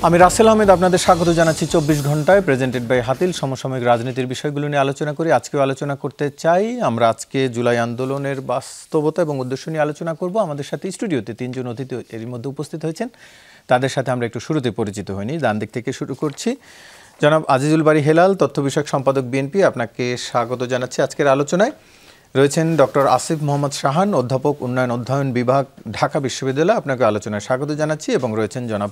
আমি রাসেল আহমেদ আপনাদের স্বাগত জানাচ্ছি 24 ঘন্টায় প্রেজেন্টেড বাই হাতিল। সমসাময়িক রাজনীতির বিষয়গুলো নিয়ে আলোচনা করি। আজকেও আলোচনা করতে চাই আমরা আজকে জুলাই আন্দোলনের বাস্তবতা এবং উদ্দেশ্য নিয়ে আলোচনা করব। আমাদের সাথে স্টুডিওতে তিনজন অতিথি এর মধ্যে উপস্থিত হয়েছেন, তাদের সাথে আমরা একটু শুরুতে পরিচিত হইনি। ডান দিক থেকে শুরু করছি। জনাব আজিজুল বারী হেলাল, তথ্য বিষয়ক সম্পাদক বিএনপি, আপনাকে স্বাগত জানাচ্ছি আজকের আলোচনায়। রয়েছেন ডক্টর আসিফ মোহাম্মদ শাহান, অধ্যাপক, উন্নয়ন অধ্যয়ন বিভাগ, ঢাকা বিশ্ববিদ্যালয়, আপনাকে আলোচনায় স্বাগত জানাচ্ছি। এবং রয়েছেন জনাব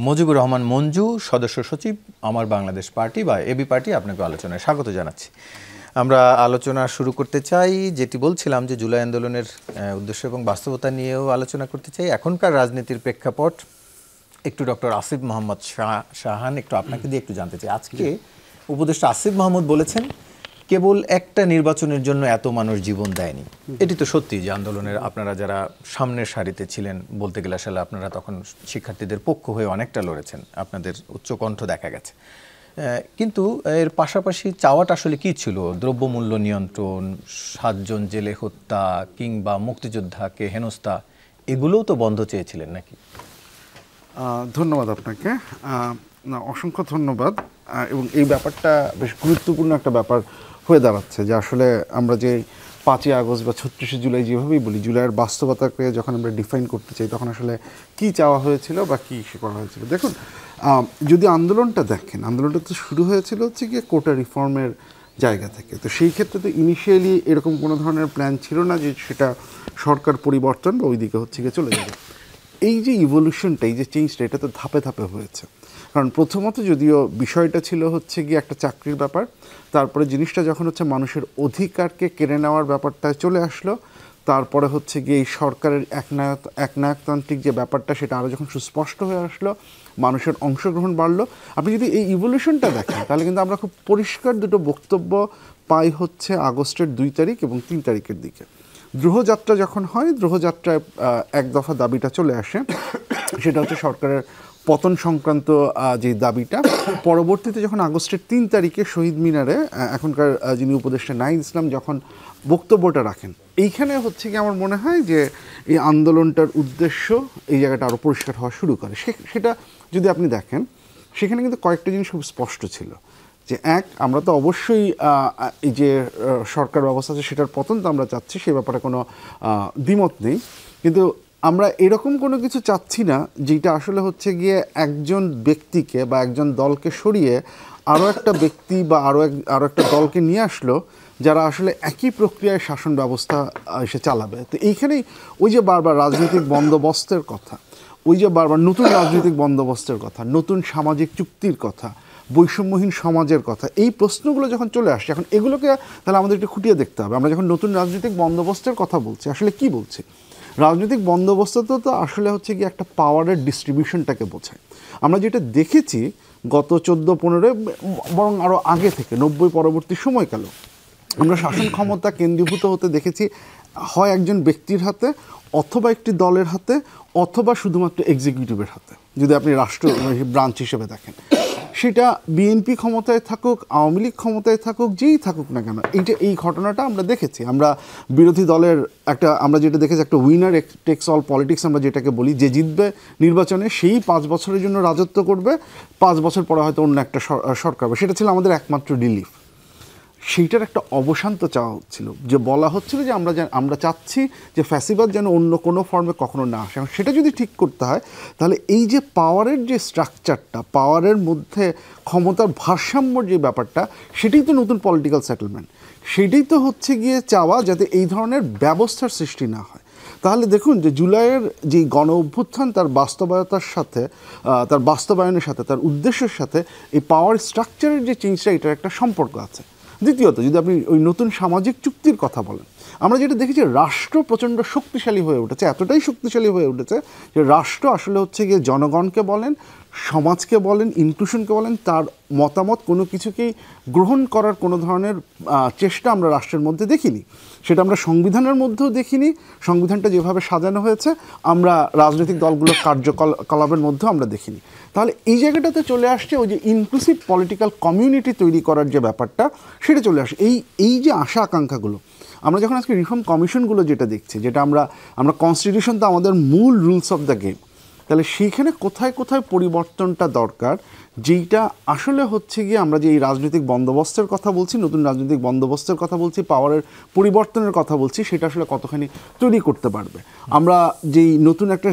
মুজিবুর রহমান মঞ্জু, সদস্য সচিব, আমার বাংলাদেশ পার্টি বা এবি পার্টি, আপনাকে আলোচনায় স্বাগত জানাচ্ছি। আমরা আলোচনা শুরু করতে চাই, যেটি বলছিলাম যে জুলাই আন্দোলনের উদ্দেশ্য এবং বাস্তবতা নিয়েও আলোচনা করতে চাই। এখনকার রাজনীতির প্রেক্ষাপট একটু ডক্টর আসিফ মোহাম্মদ শাহান, একটু আপনাকে দিয়ে একটু জানতে চাই। আজকে উপদেষ্টা আসিফ মাহমুদ বলেছেন কেবল একটা নির্বাচনের জন্য এত মানুষ জীবন দেয়নি। এটি তো সত্যি যে আন্দোলনের আপনারা যারা সামনের সারিতে ছিলেন, বলতে গেলে আসলে আপনারা তখন শিক্ষার্থীদের পক্ষ হয়ে অনেকটা লড়েছেন, আপনাদের উচ্চকণ্ঠ দেখা গেছে। কিন্তু এর পাশাপাশি চাওয়াটা আসলে কী ছিল? দ্রব্যমূল্য নিয়ন্ত্রণ, 7 জন জেলে হত্যা কিংবা মুক্তিযোদ্ধাকে হেনস্থা, এগুলোও তো বন্ধ চেয়েছিলেন নাকি? ধন্যবাদ আপনাকে, অসংখ্য ধন্যবাদ। এবং এই ব্যাপারটা বেশ গুরুত্বপূর্ণ একটা ব্যাপার হয়ে দাঁড়াচ্ছে যে আসলে আমরা যে 5ই আগস্ট বা 36শে জুলাই যেভাবেই বলি, জুলাইয়ের বাস্তবতাকে যখন আমরা ডিফাইন করতে চাই তখন আসলে কি চাওয়া হয়েছিল বা কী করা হয়েছিল। দেখুন, যদি আন্দোলনটা দেখেন, আন্দোলনটা তো শুরু হয়েছিল হচ্ছে গিয়ে কোটা রিফর্মের জায়গা থেকে। তো সেই ক্ষেত্রে তো ইনিশিয়ালি এরকম কোনো ধরনের প্ল্যান ছিল না যে সেটা সরকার পরিবর্তন বা ওই দিকে হচ্ছে গিয়ে চলে যাবে। এই যে ইভলিউশনটা, এই যে চেঞ্জটা, এটা তো ধাপে ধাপে হয়েছে। কারণ প্রথমত যদিও বিষয়টা ছিল হচ্ছে গিয়ে একটা চাকরির ব্যাপার, তারপরে জিনিসটা যখন হচ্ছে মানুষের অধিকারকে কেড়ে নেওয়ার ব্যাপারটা চলে আসলো, তারপরে হচ্ছে গিয়ে এই সরকারের একনায়কতান্ত্রিক যে ব্যাপারটা সেটা আরও যখন সুস্পষ্ট হয়ে আসলো, মানুষের অংশগ্রহণ বাড়লো। আপনি যদি এই ইভলিউশনটা দেখেন তাহলে কিন্তু আমরা খুব পরিষ্কার দুটো বক্তব্য পাই হচ্ছে আগস্টের 2 তারিখ এবং 3 তারিখের দিকে। দ্রোহযাত্রা যখন হয়, দ্রোহযাত্রায় এক দফা দাবিটা চলে আসে, সেটা হচ্ছে সরকারের পতন সংক্রান্ত যে দাবিটা। পরবর্তীতে যখন আগস্টের 3 তারিখে শহীদ মিনারে এখনকার যিনি উপদেষ্টা নাহিদ ইসলাম যখন বক্তব্যটা রাখেন, এইখানে হচ্ছে কি আমার মনে হয় যে এই আন্দোলনটার উদ্দেশ্য এই জায়গাটা আরও পরিষ্কার হওয়া শুরু করে। সেটা যদি আপনি দেখেন, সেখানে কিন্তু কয়েকটা জিনিস খুব স্পষ্ট ছিল যে আমরা তো অবশ্যই এই যে সরকার ব্যবস্থা আছে সেটার পতন তো আমরা চাচ্ছি, সে ব্যাপারে কোনো দ্বিমত নেই। কিন্তু আমরা এরকম কোনো কিছু চাচ্ছি না যেটা আসলে হচ্ছে গিয়ে একজন ব্যক্তিকে বা একজন দলকে সরিয়ে আরও একটা ব্যক্তি বা আরও একটা দলকে নিয়ে আসলো যারা আসলে একই প্রক্রিয়ায় শাসন ব্যবস্থা এসে চালাবে। তো এইখানেই ওই যে বারবার রাজনৈতিক বন্দোবস্তের কথা, ওই যে বারবার নতুন রাজনৈতিক বন্দোবস্তের কথা, নতুন সামাজিক চুক্তির কথা, বৈষম্যহীন সমাজের কথা, এই প্রশ্নগুলো যখন চলে আসছে, এখন এগুলোকে তাহলে আমাদের একটু খুঁটিয়ে দেখতে হবে। আমরা যখন নতুন রাজনৈতিক বন্দোবস্তের কথা বলছি, আসলে কি বলছি? রাজনৈতিক বন্দোবস্ত তো আসলে হচ্ছে কি একটা পাওয়ারের ডিস্ট্রিবিউশনটাকে বোঝায়। আমরা যেটা দেখেছি গত 14-15 বরং আরও আগে থেকে 90 পরবর্তী সময়কালেও আমরা শাসন ক্ষমতা কেন্দ্রীভূত হতে দেখেছি হয় একজন ব্যক্তির হাতে, অথবা একটি দলের হাতে, অথবা শুধুমাত্র এক্সিকিউটিভের হাতে, যদি আপনি রাষ্ট্র ব্রাঞ্চ হিসেবে দেখেন। সেটা বিএনপি ক্ষমতায় থাকুক, আওয়ামী লীগ ক্ষমতায় থাকুক, যেই থাকুক না কেন, এই ঘটনাটা আমরা দেখেছি। আমরা বিরোধী দলের আমরা যেটা দেখেছি একটা উইনার টেক্স অল পলিটিক্স আমরা যেটাকে বলি, যে জিতবে নির্বাচনে সেই 5 বছরের জন্য রাজত্ব করবে, 5 বছর পরে হয়তো অন্য একটা সরকার হবে। সেটা ছিল আমাদের একমাত্র রিলিফ। সেইটার একটা অবসান তো চাওয়া হচ্ছিল, যে বলা হচ্ছিল যে আমরা চাচ্ছি যে ফ্যাসিবাদ যেন অন্য কোনো ফর্মে কখনো না আসে। সেটা যদি ঠিক করতে হয় তাহলে এই যে পাওয়ারের যে স্ট্রাকচারটা, পাওয়ারের মধ্যে ক্ষমতার ভারসাম্যর যে ব্যাপারটা, সেটাই তো নতুন পলিটিক্যাল সেটেলমেন্ট। সেটাই তো হচ্ছে গিয়ে চাওয়া যাতে এই ধরনের ব্যবস্থার সৃষ্টি না হয়। তাহলে দেখুন যে জুলাইয়ের যে গণ অভ্যুত্থান তার বাস্তবতার সাথে, তার বাস্তবায়নের সাথে, তার উদ্দেশ্যের সাথে এই পাওয়ার স্ট্রাকচারের যে চেঞ্জটা, এটার একটা সম্পর্ক আছে। দ্বিতীয়ত যদি আপনি ওই নতুন সামাজিক চুক্তির কথা বলেন, আমরা যেটা দেখেছি রাষ্ট্র প্রচণ্ড শক্তিশালী হয়ে উঠেছে, এতটাই শক্তিশালী হয়ে উঠেছে যে রাষ্ট্র আসলে হচ্ছে গিয়ে জনগণকে বলেন, সমাজকে বলেন, ইনক্লুশনকে বলেন, তার মতামত কোনো কিছুকেই গ্রহণ করার কোনো ধরনের চেষ্টা আমরা রাষ্ট্রের মধ্যে দেখিনি। সেটা আমরা সংবিধানের মধ্যেও দেখিনি। সংবিধানটা যেভাবে সাজানো হয়েছে আমরা রাজনৈতিক দলগুলোর কার্যকলাপের মধ্যেও আমরা দেখিনি। তাহলে এই জায়গাটাতে চলে আসছে ওই যে ইনক্লুসিভ পলিটিক্যাল কমিউনিটি তৈরি করার যে ব্যাপারটা, সেটা চলে আসে। এই যে আশা আকাঙ্ক্ষাগুলো আমরা যখন আজকে রিফর্ম কমিশনগুলো যেটা দেখছি, যেটা আমরা কনস্টিটিউশন তো আমাদের মূল রুলস অফ দ্য গেম, তাহলে সেইখানে কোথায় কোথায় পরিবর্তনটা দরকার, যেইটা আসলে হচ্ছে গিয়ে আমরা যে এই রাজনৈতিক বন্দোবস্তের কথা বলছি, নতুন রাজনৈতিক বন্দোবস্তের কথা বলছি, পাওয়ারের পরিবর্তনের কথা বলছি, সেটা আসলে কতখানি তৈরি করতে পারবে। আমরা যেই নতুন একটা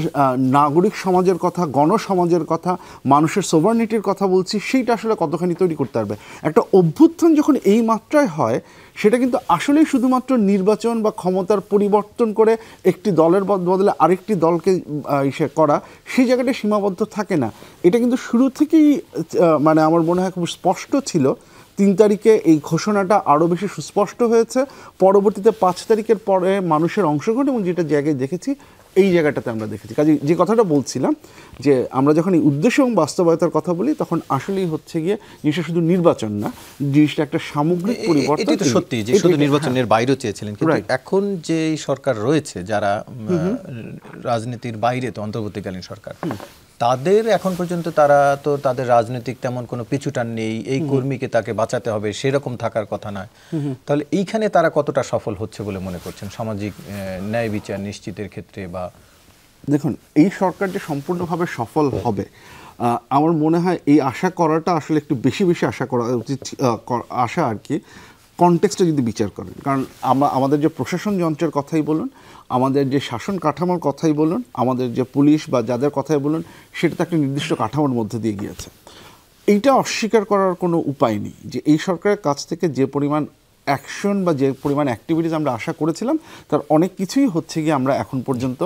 নাগরিক সমাজের কথা, গণসমাজের কথা, মানুষের সোভারনিটির কথা বলছি, সেইটা আসলে কতখানি তৈরি করতে পারবে। একটা অভ্যুত্থান যখন এই মাত্রায় হয়, সেটা কিন্তু আসলেই শুধুমাত্র নির্বাচন বা ক্ষমতার পরিবর্তন করে একটি দলের বদলে আরেকটি দলকে ইসে করা, সেই জায়গাটা সীমাবদ্ধ থাকে না। এটা কিন্তু শুরু থেকেই মানে আমার মনে হয় খুব স্পষ্ট ছিল। 3 তারিখে এই ঘোষণাটা আরও বেশি সুস্পষ্ট হয়েছে, পরবর্তীতে 5 তারিখের পরে মানুষের অংশগ্রহণ এবং যেটা জায়গায় দেখেছি, এই জায়গাটাতে আমরা দেখেছি। কাজে যে কথাটা বলছিলাম যে আমরা যখন এই উদ্দেশ্য এবং বাস্তবতার কথা বলি, তখন আসলেই হচ্ছে গিয়ে জিনিসটা শুধু নির্বাচন না, জিনিসটা একটা সামগ্রিক পরিবর্তন। এটাই তো সত্যি যে শুধু নির্বাচনের বাইরেও চেয়েছিলেন, কিন্তু এখন যে সরকার রয়েছে, যারা রাজনীতির বাইরে, তো অন্তর্বর্তীকালীন সরকার, তাদের এখন পর্যন্ত তারা তো তাদের রাজনৈতিক তেমন কোনো পিছুটান নেই, এই কর্মীকে তাকে বাঁচাতে হবে সেরকম থাকার কথা নয়। তাহলে এইখানে তারা কতটা সফল হচ্ছে বলে মনে করছেন সামাজিক ন্যায় বিচার নিশ্চিতের ক্ষেত্রে? বা দেখুন, এই সরকার যে সম্পূর্ণভাবে সফল হবে, আমার মনে হয় এই আশা করাটা আসলে একটু বেশি বেশি আশা করা উচিত, আশা আর কি, কনটেক্সটে যদি বিচার করেন। কারণ আমাদের যে প্রশাসন যন্ত্রের কথাই বলুন, আমাদের যে শাসন কাঠামোর কথাই বলুন, আমাদের যে পুলিশ বা যাদের কথাই বলুন, সেটা তো একটা নির্দিষ্ট কাঠামোর মধ্যে দিয়ে গিয়েছে। এইটা অস্বীকার করার কোনো উপায় নেই যে এই সরকারের কাছ থেকে যে পরিমাণ অ্যাকশন বা যে পরিমাণ অ্যাক্টিভিটিস আমরা আশা করেছিলাম, তার অনেক কিছুই হচ্ছে গিয়ে আমরা এখন পর্যন্ত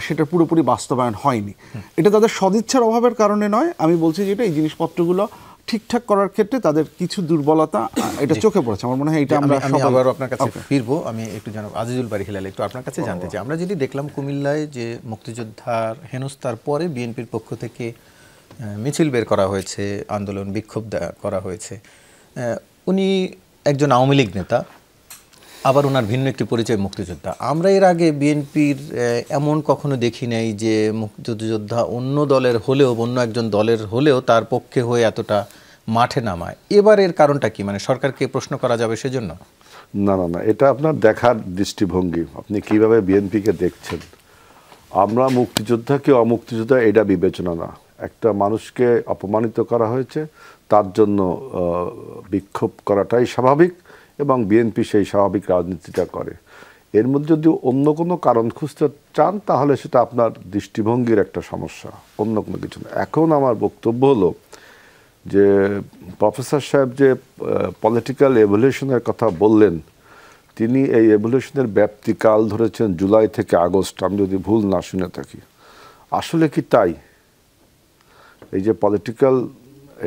সেটা পুরোপুরি বাস্তবায়ন হয়নি। এটা তাদের সদিচ্ছার অভাবের কারণে নয়, আমি বলছি যে এটা এই জিনিসপত্রগুলো ঠিকঠাক করার ক্ষেত্রে তাদের কিছু দুর্বলতা এটা চোখে পড়েছে। আমার মনে হয় এটা আমি আবারও আপনার কাছে ফিরবো। আমি একটু জানাব আজিজুল বারী হিলাল, একটু আপনার কাছে জানতে চাই, আমরা যদি দেখলাম কুমিল্লায় যে মুক্তিযোদ্ধার হেনস্থার পরে বিএনপির পক্ষ থেকে মিছিল বের করা হয়েছে, আন্দোলন বিক্ষোভ করা হয়েছে, উনি একজন আওয়ামী লীগ নেতা, আবার ওনার ভিন্ন একটি পরিচয় মুক্তিযোদ্ধা। আমরা এর আগে বিএনপির এমন কখনো দেখি নাই যে মুক্তিযোদ্ধা অন্য দলের হলেও, অন্য একজন দলের হলেও তার পক্ষে হয়ে এতটা মাঠে নামায়। এবার এর কারণটা কি? মানে সরকারকে প্রশ্ন করা যাবে সেজন্য? না না না, এটা আপনার দেখার দৃষ্টিভঙ্গি, আপনি কিভাবে বিএনপিকে দেখছেন। আমরা মুক্তিযোদ্ধা কি অমুক্তিযোদ্ধা এটা বিবেচনা না, একটা মানুষকে অপমানিত করা হয়েছে, তার জন্য বিক্ষোভ করাটাই স্বাভাবিক, এবং বিএনপি সেই স্বাভাবিক রাজনীতিটা করে। এর মধ্যে যদি অন্য কোনো কারণ খুঁজতে চান, তাহলে সেটা আপনার দৃষ্টিভঙ্গির একটা সমস্যা, অন্য কোনো কিছু না। এখন আমার বক্তব্য হলো যে প্রফেসর সাহেব যে পলিটিক্যাল এভলিউশনের কথা বললেন, তিনি এই এভলিউশনের ব্যাপ্তিকাল ধরেছেন জুলাই থেকে আগস্ট, আমি যদি ভুল না শুনে থাকি। আসলে কি তাই? এই যে পলিটিক্যাল,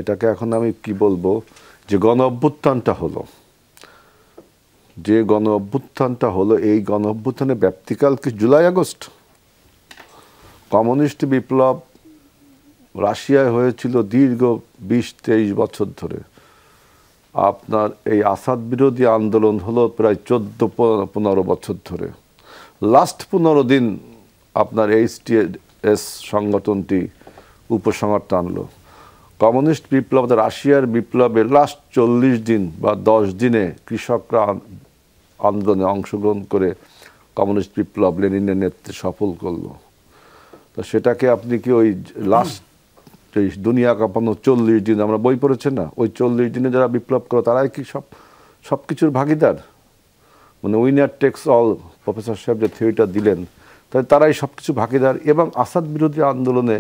এটাকে এখন আমি কি বলবো, যে গণ অভ্যুত্থানটা হলো, যে গণ অভ্যুত্থানটা হলো, এই গণ অভ্যুত্থানের ব্যাপ্তিকাল কি জুলাই আগস্ট? কমিউনিস্ট বিপ্লব রাশিয়ায় হয়েছিল দীর্ঘ 20-23 বছর ধরে। আপনার এই আসাদ বিরোধী আন্দোলন হলো প্রায় 14-15 বছর ধরে। লাস্ট 15 দিন আপনার HTS সংগঠনটি উপসংহার টানলো। কমিউনিস্ট বিপ্লব, রাশিয়ার বিপ্লবের লাস্ট 40 দিন বা 10 দিনে কৃষকরা আন্দোলনে অংশগ্রহণ করে কমিউনিস্ট বিপ্লব লেনিনের নেতৃত্বে সফল করলো। তো সেটাকে আপনি কি ওই লাস্ট দুনিয়া কাঁপানো 40 দিন, আমরা বই পড়েছেন না, ওই 40 দিনে যারা বিপ্লব করে তারাই কি সব কিছুর ভাগিদার? মানে উইনার টেক্স অল, প্রফেসর সাহেব যে থিওরিটা দিলেন, তাই তারাই সব কিছু ভাগিদার। এবং আসাদ বিরোধী আন্দোলনে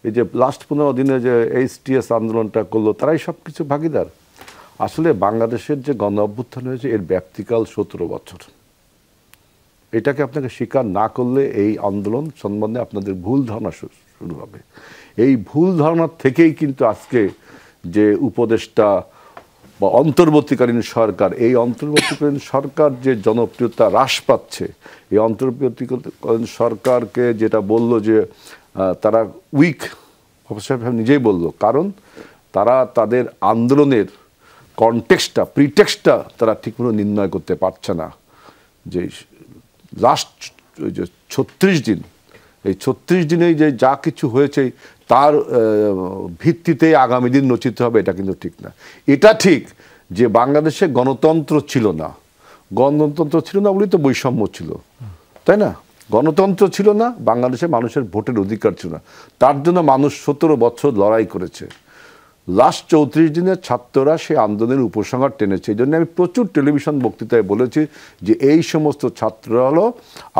এই যে লাস্ট 15 দিনে যে HTS আন্দোলনটা করলো, তারাই সব কিছু ভাগিদার। আসলে বাংলাদেশের যে গণ অভ্যুত্থান হয়েছে, এর ব্যাপ্তিকাল 17 বছর। এটাকে আপনাকে স্বীকার না করলে এই আন্দোলন সম্বন্ধে আপনাদের ভুল ধারণা শুরু হবে। এই ভুল ধারণার থেকেই কিন্তু আজকে যে উপদেষ্টা বা অন্তর্বর্তীকালীন সরকার, এই অন্তর্বর্তীকালীন সরকার যে জনপ্রিয়তা হ্রাস পাচ্ছে, এই অন্তর্বর্তীকালীন সরকারকে যেটা বললো যে তারা উইক, প্রফেসর সাহেব নিজেই বললো, কারণ তারা তাদের আন্দোলনের কনটেক্সটটা, প্রিটেক্সটটা তারা ঠিকমতো নির্ণয় করতে পারছে না। যে লাস্ট যে 36 দিন, এই 36 দিনেই যে যা কিছু হয়েছে তার ভিত্তিতেই আগামী দিন রচিত হবে, এটা কিন্তু ঠিক না। এটা ঠিক যে বাংলাদেশে গণতন্ত্র ছিল না, গণতন্ত্র ছিল না বলেই তো বৈষম্য ছিল, তাই না? গণতন্ত্র ছিল না, বাংলাদেশে মানুষের ভোটের অধিকার ছিল না। তার জন্য মানুষ 17 বছর লড়াই করেছে। লাস্ট 34 দিনে ছাত্ররা সেই আন্দোলনের উপসংহার টেনেছে। এই জন্য আমি প্রচুর টেলিভিশন বক্তৃতায় বলেছি যে এই সমস্ত ছাত্ররা হলো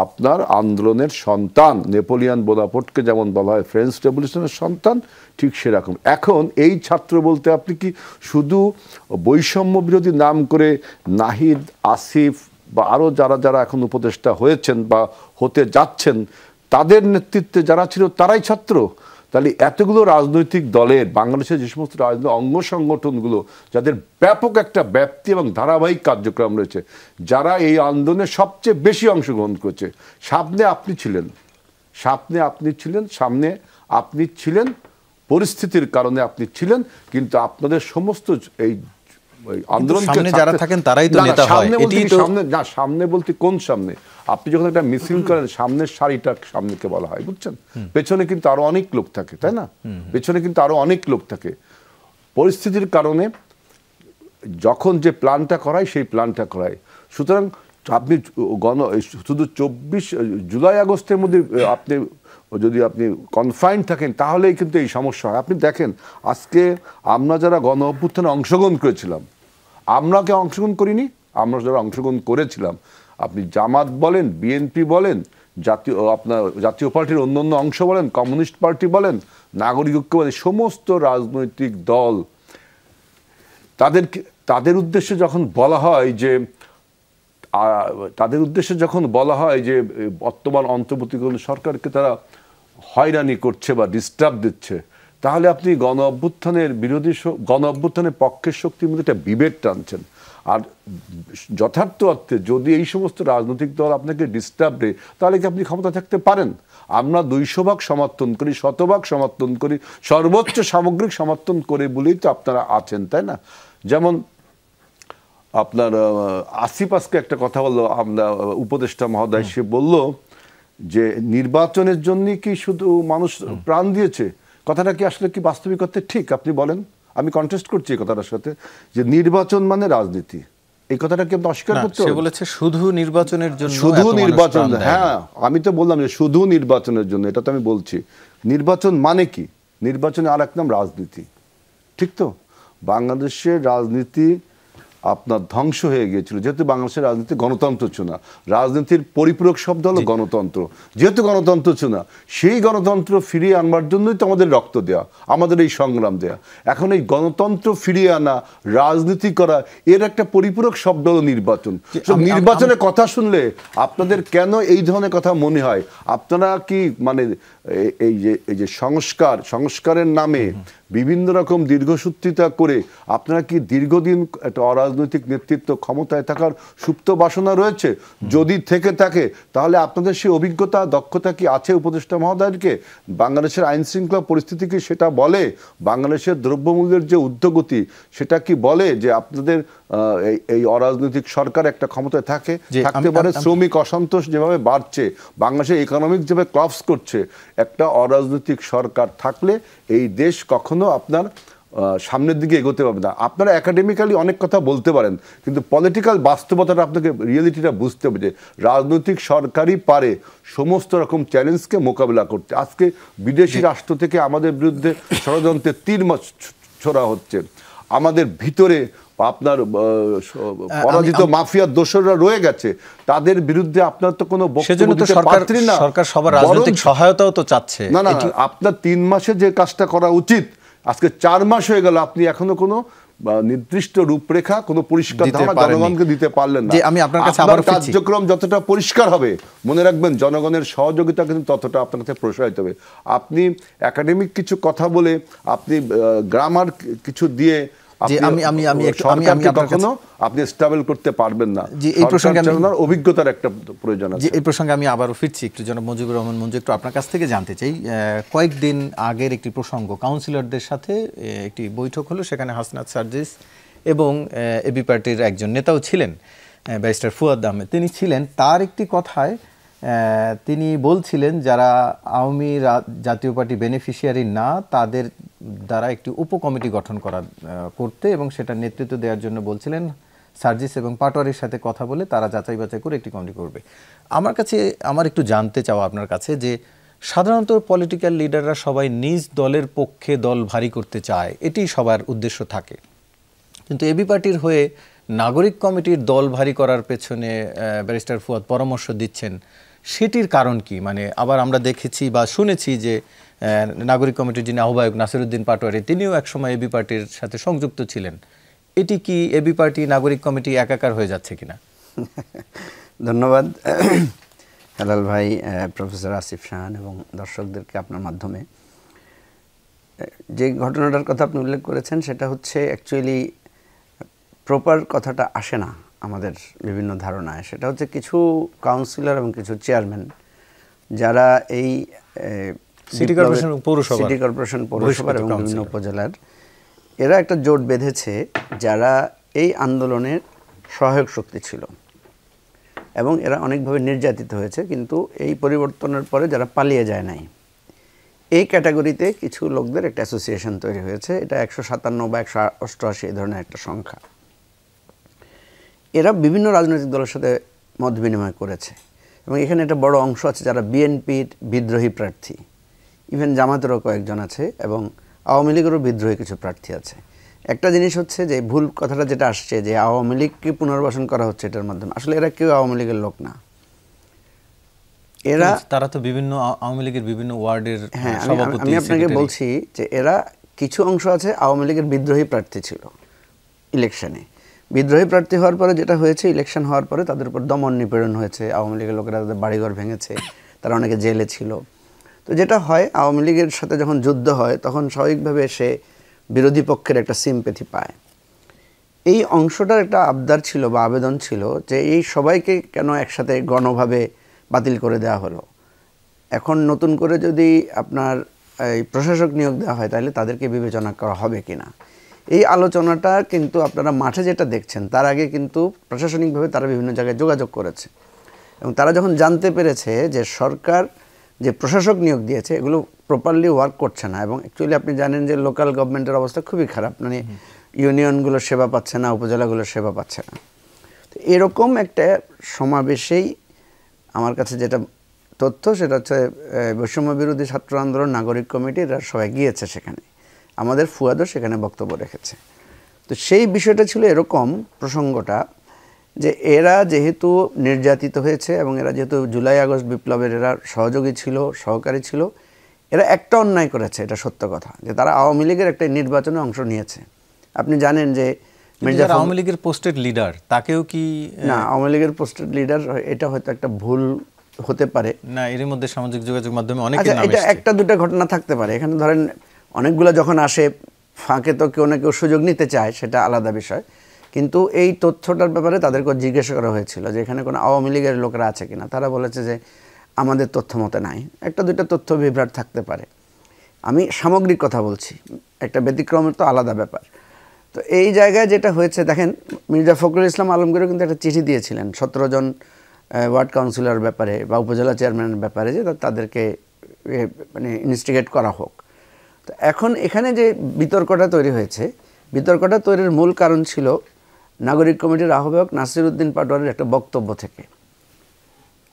আপনার আন্দোলনের সন্তান। নেপোলিয়ান বোনাপার্টকে যেমন বলা হয় ফ্রেঞ্চ রেভলিউশনের সন্তান, ঠিক সেরকম। এখন এই ছাত্র বলতে আপনি কি শুধু বৈষম্য বিরোধী নাম করে নাহিদ, আসিফ বা আরও যারা যারা এখন উপদেষ্টা হয়েছেন বা হতে যাচ্ছেন, তাদের নেতৃত্বে যারা ছিল তারাই ছাত্র? তাহলে এতগুলো রাজনৈতিক দলের, বাংলাদেশের যে সমস্ত রাজনৈতিক অঙ্গ সংগঠনগুলো যাদের ব্যাপক একটা ব্যাপ্তি এবং ধারাবাহিক কার্যক্রম রয়েছে, যারা এই আন্দোলনে সবচেয়ে বেশি অংশগ্রহণ করেছে, সামনে আপনি ছিলেন, পরিস্থিতির কারণে আপনি ছিলেন, কিন্তু আপনাদের সমস্ত এই আন্দোলনকে যারা থাকেন তারাই তো নেতা হয়। সামনে বলতে কোন সামনে? আপনি যখন একটা মিছিল করেন, সামনের সারিটা সামনেকে বলা হয়, বুঝছেন? পেছনে কিন্তু আরো অনেক লোক থাকে, তাই না? পেছনে কিন্তু আরো অনেক লোক থাকে। পরিস্থিতির কারণে যখন যে প্ল্যানটা করায় সেই প্ল্যানটা করায়। সুতরাং আপনি শুধু 24 জুলাই আগস্টের মধ্যে যদি আপনি কনফাইন্ড থাকেন তাহলেই কিন্তু এই সমস্যা হয়। আপনি দেখেন আজকে আমরা যারা গণ অভ্যুত্থানে অংশগ্রহণ করেছিলাম, আমরা কি অংশগ্রহণ করিনি? আমরা যারা অংশগ্রহণ করেছিলাম, আপনি জামাত বলেন, বিএনপি বলেন, জাতীয় পার্টির অন্যান্য অংশ বলেন, কমিউনিস্ট পার্টি বলেন, নাগরিক ঐক্য বলেন, সমস্ত রাজনৈতিক দল, তাদের উদ্দেশ্যে যখন বলা হয় যে বর্তমান অন্তর্বর্তীকালীন সরকারকে তারা হয়রানি করছে বা ডিস্টার্ব দিচ্ছে, তাহলে আপনি গণ অভ্যুত্থানের পক্ষের শক্তির মধ্যে একটা বিভেদ টানছেন। আর যথার্থ অর্থে যদি এই সমস্ত রাজনৈতিক দল আপনাকে ডিস্টার্ব দেয়, তাহলে কি আপনি ক্ষমতা থাকতে পারেন? আমরা 200 ভাগ সমর্থন করি, 100 ভাগ সমর্থন করি, সর্বোচ্চ সামগ্রিক সমর্থন করে বলেই তো আপনারা আছেন, তাই না? যেমন আপনার আসিফ আজকে একটা কথা বললো, আমরা উপদেষ্টা মহোদয়, সে বলল যে নির্বাচনের জন্য কি শুধু মানুষ প্রাণ দিয়েছে? কথাটা কি আসলে কি বাস্তবিকতা ঠিক? আপনি বলেন। আমি কন্টেস্ট করছি এই কথাটার সাথে, যে নির্বাচন মানে রাজনীতি, এই কথাটা কি আপনি অস্বীকার করতে পারেন? সে বলেছে শুধু নির্বাচনের জন্য, শুধু নির্বাচন। হ্যাঁ, আমি তো বললাম যে শুধু নির্বাচনের জন্য, এটা তো আমি বলছি। নির্বাচন মানে কি? নির্বাচনে আর এক নাম রাজনীতি, ঠিক তো? বাংলাদেশের রাজনীতি আপনার ধ্বংস হয়ে গিয়েছিল, যেহেতু বাংলাদেশের রাজনীতি গণতন্ত্র ছিল না। রাজনীতির পরিপূরক শব্দ হলো গণতন্ত্র। যেহেতু গণতন্ত্র ছিল না, সেই গণতন্ত্র ফিরিয়ে আনবার জন্যই তো আমাদের রক্ত দেয়া, আমাদের এই সংগ্রাম দেয়া। এখন এই গণতন্ত্র ফিরিয়ে আনা, রাজনীতি করা, এর একটা পরিপূরক শব্দ হলো নির্বাচন। নির্বাচনের কথা শুনলে আপনাদের কেন এই ধরনের কথা মনে হয়? আপনারা কি মানে এই যে সংস্কারের নামে বিভিন্ন রকম দীর্ঘসূত্রিতা করে আপনারা কি দীর্ঘদিন একটা অরাজনৈতিক নেতৃত্ব ক্ষমতায় থাকার সুপ্ত বাসনা রয়েছে? যদি থেকে থাকে তাহলে আপনাদের সেই অভিজ্ঞতা, দক্ষতা কি আছে উপদেষ্টা মহোদয়কে? বাংলাদেশের আইন শৃঙ্খলা পরিস্থিতি কি সেটা বলে? বাংলাদেশের দ্রব্যমূল্যের যে ঊর্ধ্বগতি সেটা কি বলে যে আপনাদের এই অরাজনৈতিক সরকার একটা ক্ষমতায় থাকতে পারে? শ্রমিক অসন্তোষ যেভাবে বাড়ছে, বাংলাদেশের ইকোনমিক যেভাবে ক্লাপস করছে, একটা অরাজনৈতিক সরকার থাকলে এই দেশ কখনো আপনার সামনের দিকে এগোতে পারবে না। আপনারা একাডেমিক্যালি অনেক কথা বলতে পারেন, কিন্তু পলিটিক্যাল বাস্তবতাটা আপনাকে, রিয়েলিটিটা বুঝতে হবে যে রাজনৈতিক সরকারই পারে সমস্ত রকম চ্যালেঞ্জকে মোকাবিলা করতে। আজকে বিদেশি রাষ্ট্র থেকে আমাদের বিরুদ্ধে ষড়যন্ত্রের তীর ছোড়া হচ্ছে। আমাদের ভিতরে আপনার পরাজিত মাফিয়ার দোসররা রয়ে গেছে, তাদের বিরুদ্ধে আপনার তো কোনো বক্তব্য দিতে পারছেন না। সরকার সবার রাজনৈতিক সহায়তাও তো চাচ্ছে। না, আপনার 3 মাসে যে কাজটা করা উচিত, আজকে 4 মাস হয়ে গেল, আপনি এখনো কোনো নির্দিষ্ট রূপরেখা, কোনো পরিষ্কার ধারণা জনগণকে দিতে পারলেন না। আমি আপনার কাছে আবার কার্যক্রম যতটা পরিষ্কার হবে, মনে রাখবেন জনগণের সহযোগিতা কিন্তু ততটা আপনার কাছে প্রসারিত হবে। আপনি একাডেমিক কিছু কথা বলে, আপনি গ্রামার কিছু দিয়ে আপনি স্টেবল করতে পারবেন না। এই প্রসঙ্গে অভিজ্ঞতার একটা প্রয়োজন আছে। এই প্রসঙ্গে আমি আবারও ফিরছি একটু, জনাব মুজিবুর রহমান মঞ্জু, একটু আপনার কাছ থেকে জানতে চাই। কয়েকদিন আগের একটি প্রসঙ্গ, কাউন্সিলরদের সাথে একটি বৈঠক হলো, সেখানে হাসনাত সার্জিস এবং এবি পার্টির একজন নেতাও ছিলেন, ব্যারিস্টার ফুয়াদ আহমেদ, তিনি ছিলেন। তার একটি কথায় তিনি বলছিলেন যারা আওয়ামী জাতীয় পার্টি বেনিফিশিয়ারি না, তাদের দ্বারা একটি উপকমিটি গঠন করতে এবং সেটা নেতৃত্ব দেওয়ার জন্য বলছিলেন সার্জিস এবং পাটোয়ারির সাথে কথা বলে তারা যাচাই বাছাই করে একটি কমিটি করবে। আমার একটু জানতে চাওয়া আপনার কাছে যে সাধারণত পলিটিক্যাল লিডাররা সবাই নিজ দলের পক্ষে দল ভারী করতে চায়, এটি সবার উদ্দেশ্য থাকে, কিন্তু এবি পার্টির হয়ে নাগরিক কমিটির দল ভারী করার পেছনে ব্যারিস্টার ফুয়াদ পরামর্শ দিচ্ছেন, সেটির কারণ কি? মানে আবার আমরা দেখেছি বা শুনেছি যে নাগরিক কমিটির যিনি আহ্বায়ক নাসিরউদ্দিন পাটোয়ারি, তিনিও একসময় এবি পার্টির সাথে সংযুক্ত ছিলেন। এটি কি এবি পার্টি নাগরিক কমিটি একাকার হয়ে যাচ্ছে কিনা? ধন্যবাদ হেলাল ভাই, প্রফেসর আসিফ শাহান এবং দর্শকদেরকে আপনার মাধ্যমে। যে ঘটনাটার কথা আপনি উল্লেখ করেছেন সেটা হচ্ছে অ্যাকচুয়ালি প্রপার কথাটা আসে না আমাদের বিভিন্ন ধারণায়। সেটা হচ্ছে কিছু কাউন্সিলর এবং কিছু চেয়ারম্যান যারা এই সিটি কর্পোরেশন পৌরসভার এবং বিভিন্ন উপজেলার, এরা একটা জোট বেঁধেছে যারা এই আন্দোলনের সহায়ক শক্তি ছিল এবং এরা অনেকভাবে নির্যাতিত হয়েছে, কিন্তু এই পরিবর্তনের পরে যারা পালিয়ে যায় নাই, এই ক্যাটাগরিতে কিছু লোকদের একটা অ্যাসোসিয়েশন তৈরি হয়েছে। এটা 157 বা 188 এই ধরনের একটা সংখ্যা। এরা বিভিন্ন রাজনৈতিক দলের সাথে মত বিনিময় করেছে এবং এখানে একটা বড় অংশ আছে যারা বিএনপির বিদ্রোহী প্রার্থী, ইভেন জামাতেরও কয়েকজন আছে এবং আওয়ামী লীগেরও বিদ্রোহী কিছু প্রার্থী আছে। একটা জিনিস হচ্ছে যে ভুল কথাটা যেটা আসছে যে আওয়ামী লীগকে পুনর্বাসন করা হচ্ছে এটার মাধ্যমে, আসলে এরা কেউ আওয়ামী লীগের লোক না। তারা তো বিভিন্ন আওয়ামী লীগের বিভিন্ন ওয়ার্ডের সভাপতি। আমি আপনাকে বলছি যে এরা কিছু অংশ আছে আওয়ামী লীগের বিদ্রোহী প্রার্থী ছিল ইলেকশনে। বিদ্রোহী প্রার্থী হওয়ার পরে যেটা হয়েছে, ইলেকশন হওয়ার পরে তাদের উপর দমন নিপীড়ন হয়েছে, আওয়ামী লীগের লোকেরা তাদের বাড়িঘর ভেঙেছে, তারা অনেকে জেলে ছিল। তো যেটা হয়, আওয়ামী লীগের সাথে যখন যুদ্ধ হয় তখন স্বাভাবিকভাবে সে বিরোধী পক্ষের একটা সিম্প্যাথি পায়। এই অংশটার একটা আবদার ছিল বা আবেদন ছিল যে এই সবাইকে কেন একসাথে গণভাবে বাতিল করে দেওয়া হলো, এখন নতুন করে যদি আপনার এই প্রশাসক নিয়োগ দেওয়া হয় তাহলে তাদেরকে বিবেচনা করা হবে কিনা। এই আলোচনাটা কিন্তু আপনারা মাঠে যেটা দেখছেন তার আগে কিন্তু প্রশাসনিকভাবে তারা বিভিন্ন জায়গায় যোগাযোগ করেছে এবং তারা যখন জানতে পেরেছে যে সরকার যে প্রশাসক নিয়োগ দিয়েছে এগুলো প্রপারলি ওয়ার্ক করছে না, এবং অ্যাকচুয়ালি আপনি জানেন যে লোকাল গভর্নমেন্টের অবস্থা খুবই খারাপ, মানে ইউনিয়নগুলো সেবা পাচ্ছে না, উপজেলাগুলো সেবা পাচ্ছে না। তো এরকম একটা সমাবেশেই আমার কাছে যেটা তথ্য সেটা হচ্ছে বৈষম্য বিরোধী ছাত্র আন্দোলন নাগরিক কমিটির সবাই গিয়েছে সেখানে, আমাদের ফুয়াদও সেখানে বক্তব্য রেখেছে। তো সেই বিষয়টা ছিল এরকম প্রসঙ্গটা যে এরা যেহেতু নির্যাতিত হয়েছে এবং এরা যেহেতু জুলাই আগস্ট বিপ্লবের এরা সহযোগী ছিল, সহকারী ছিল, এরা একটা অন্যায় করেছে, এটা সত্য কথা, যে তারা আওয়ামী লীগের একটা নির্বাচনে অংশ নিয়েছে। আপনি জানেন যে আওয়ামী লীগের পোস্টেড লিডার তাকেও কি না, আওয়ামী লীগের পোস্টেড লিডার এটা হয়তো একটা ভুল হতে পারে না, এর মধ্যে সামাজিক যোগাযোগ মাধ্যমে অনেকের নাম এটা একটা দুটো ঘটনা থাকতে পারে। এখানে ধরেন অনেকগুলো যখন আসে ফাঁকে তো কেউ না কেউ সুযোগ নিতে চায়, সেটা আলাদা বিষয়, কিন্তু এই তথ্যটার ব্যাপারে তাদেরকে জিজ্ঞাসা করা হয়েছিল যে এখানে কোনো আওয়ামী লীগের লোকেরা আছে কিনা। তারা বলেছে যে আমাদের তথ্য মতে নাই, একটা দুইটা তথ্য বিভ্রাট থাকতে পারে। আমি সামগ্রিক কথা বলছি, একটা ব্যতিক্রমের তো আলাদা ব্যাপার। তো এই জায়গায় যেটা হয়েছে দেখেন, মির্জা ফখরুল ইসলাম আলমগীরও কিন্তু একটা চিঠি দিয়েছিলেন 17 জন ওয়ার্ড কাউন্সিলর ব্যাপারে বা উপজেলা চেয়ারম্যানের ব্যাপারে যে তাদেরকে মানে ইনভেস্টিগেট করা হোক। তো এখন এখানে যে বিতর্কটা তৈরি হয়েছে, বিতর্কটা তৈরির মূল কারণ ছিল নাগরিক কমিটির আহ্বায়ক নাসিরউদ্দিন পাটোয়ারির একটা বক্তব্য থেকে।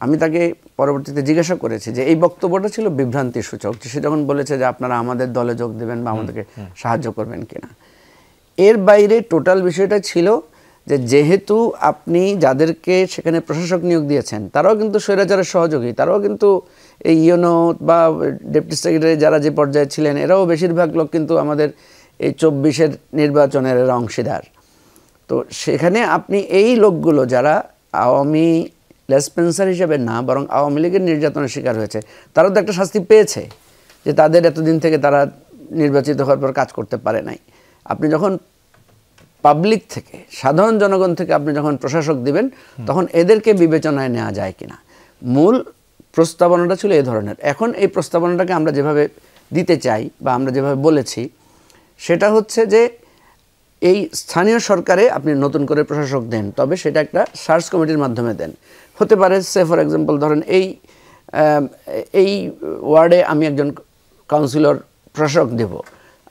আমি তাকে পরবর্তীতে জিজ্ঞাসা করেছি যে এই বক্তব্যটা ছিল বিভ্রান্তি সূচক, সে যখন বলেছে যে আপনারা আমাদের দলে যোগ দেবেন বা আমাদেরকে সাহায্য করবেন কিনা। এর বাইরে টোটাল বিষয়টা ছিল যে যেহেতু আপনি যাদেরকে সেখানে প্রশাসক নিয়োগ দিয়েছেন তারাও কিন্তু স্বৈরাচারের সহযোগী, তারাও কিন্তু এই ইউনো বা ডেপুটি সেক্রেটারি যারা যে পর্যায়ে ছিলেন এরাও বেশিরভাগ লোক কিন্তু আমাদের এই 24-এর নির্বাচনের এরা অংশীদার। তো সেখানে আপনি এই লোকগুলো যারা আওয়ামী লেসপেন্সার হিসেবে না বরং আওয়ামী লীগের নির্যাতনের শিকার হয়েছে, তারাও তো একটা শাস্তি পেয়েছে যে তাদের এতদিন থেকে তারা নির্বাচিত হওয়ার পর কাজ করতে পারে নাই। আপনি যখন পাবলিক থেকে, সাধারণ জনগণ থেকে আপনি যখন প্রশাসক দিবেন তখন এদেরকে বিবেচনায় নেওয়া যায় কিনা, মূল প্রস্তাবনাটা ছিল এই ধরনের। এখন এই প্রস্তাবনাটাকে আমরা যেভাবে দিতে চাই বা আমরা যেভাবে বলেছি সেটা হচ্ছে যে এই স্থানীয় সরকারে আপনি নতুন করে প্রশাসক দেন, তবে সেটা একটা সার্চ কমিটির মাধ্যমে দেন। হতে পারে সে ফর এক্সাম্পল ধরেন এই ওয়ার্ডে আমি একজন কাউন্সিলর প্রশাসক দেব,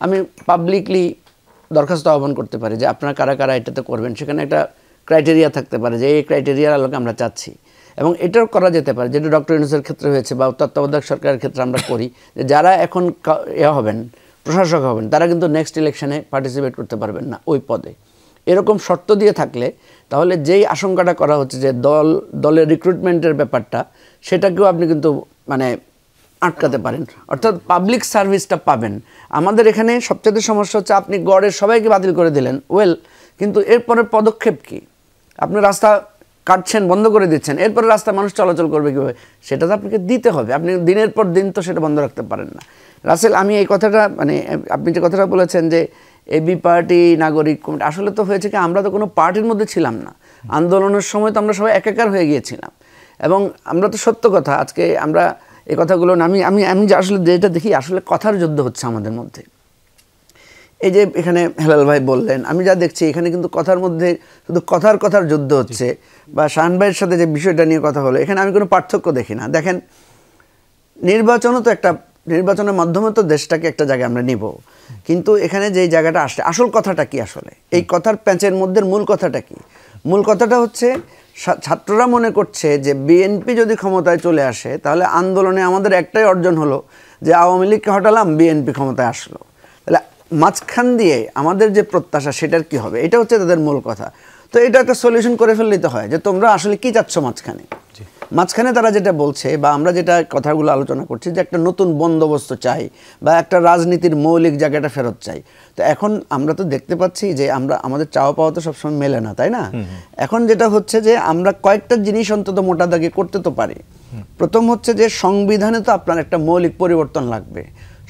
আমি পাবলিকলি দরখাস্ত আহ্বান করতে পারি যে আপনারা কারা কারা এটাতে করবেন। সেখানে একটা ক্রাইটেরিয়া থাকতে পারে যে এই ক্রাইটেরিয়ার আলোকে আমরা চাচ্ছি, এবং এটাও করা যেতে পারে যেটা ডক্টর ইউনূসের ক্ষেত্রে হয়েছে বা তত্ত্বাবধায়ক সরকারের ক্ষেত্রে আমরা করি, যে যারা এখন হবেন প্রশাসক হবেন তারা কিন্তু নেক্সট ইলেকশনে পার্টিসিপেট করতে পারবেন না ওই পদে। এরকম শর্ত দিয়ে থাকলে তাহলে যেই আশঙ্কাটা করা হচ্ছে যে দলের রিক্রুটমেন্টের ব্যাপারটা, সেটাকেও আপনি কিন্তু মানে আটকাতে পারেন, অর্থাৎ পাবলিক সার্ভিসটা পাবেন। আমাদের এখানে সবচেয়ে সমস্যা হচ্ছে আপনি গড়ের সবাইকে বাতিল করে দিলেন, কিন্তু এরপরের পদক্ষেপ কি? আপনি রাস্তা কাটছেন, বন্ধ করে দিচ্ছেন, এরপরে রাস্তা মানুষ চলাচল করবে কীভাবে? সেটা তো আপনাকে দিতে হবে, আপনি দিনের পর দিন তো সেটা বন্ধ রাখতে পারেন না। রাসেল, আমি এই কথাটা মানে আপনি যে কথাটা বলেছেন যে এবি পার্টি নাগরিক কমিটি, আসলে তো হয়েছে কি আমরা তো কোনো পার্টির মধ্যে ছিলাম না, আন্দোলনের সময় তো আমরা সবাই একাকার হয়ে গিয়েছিলাম। এবং আমরা তো সত্য কথা আজকে আমরা এই কথাগুলো আমি আমি আমি যে আসলে যেটা দেখি আসলে কথার যুদ্ধ হচ্ছে আমাদের মধ্যে। এই যে এখানে হেলাল ভাই বললেন, আমি যা দেখছি এখানে কিন্তু কথার মধ্যে শুধু কথার যুদ্ধ হচ্ছে, বা শাহান ভাইয়ের সাথে যে বিষয়টা নিয়ে কথা হলো, এখানে আমি কোনো পার্থক্য দেখি না। দেখেন, নির্বাচনও তো একটা, নির্বাচনের মাধ্যমে তো দেশটাকে একটা জায়গায় আমরা নিব, কিন্তু এখানে যেই জায়গাটা আসছে আসল কথাটা কি? আসলে এই কথার প্যাঁচের মধ্যে মূল কথাটা কি? মূল কথাটা হচ্ছে ছাত্ররা মনে করছে যে বিএনপি যদি ক্ষমতায় চলে আসে তাহলে আন্দোলনে আমাদের একটাই অর্জন হলো যে আওয়ামী লীগকে হটালাম, বিএনপি ক্ষমতায় আসলো, তাহলে মাঝখান দিয়ে আমাদের যে প্রত্যাশা সেটার কি হবে? এটা হচ্ছে তাদের মূল কথা। তো এটা একটা সলিউশন করে ফেললেই তো হয় যে তোমরা আসলে কি চাচ্ছ মাঝখানে তারা যেটা বলছে বা আমরা যেটা কথাগুলো আলোচনা করছি যে একটা নতুন বন্দোবস্ত চাই বা একটা রাজনীতির মৌলিক জায়গাটা ফেরত চাই। তো এখন আমরা তো দেখতে পাচ্ছি যে আমাদের চাওয়া পাওয়া তো সবসময় মেলে না, তাই না? এখন যেটা হচ্ছে যে আমরা কয়েকটা জিনিস অন্তত মোটা দাগে করতে তো পারি। প্রথম হচ্ছে যে সংবিধানে তো আপনার একটা মৌলিক পরিবর্তন লাগবে,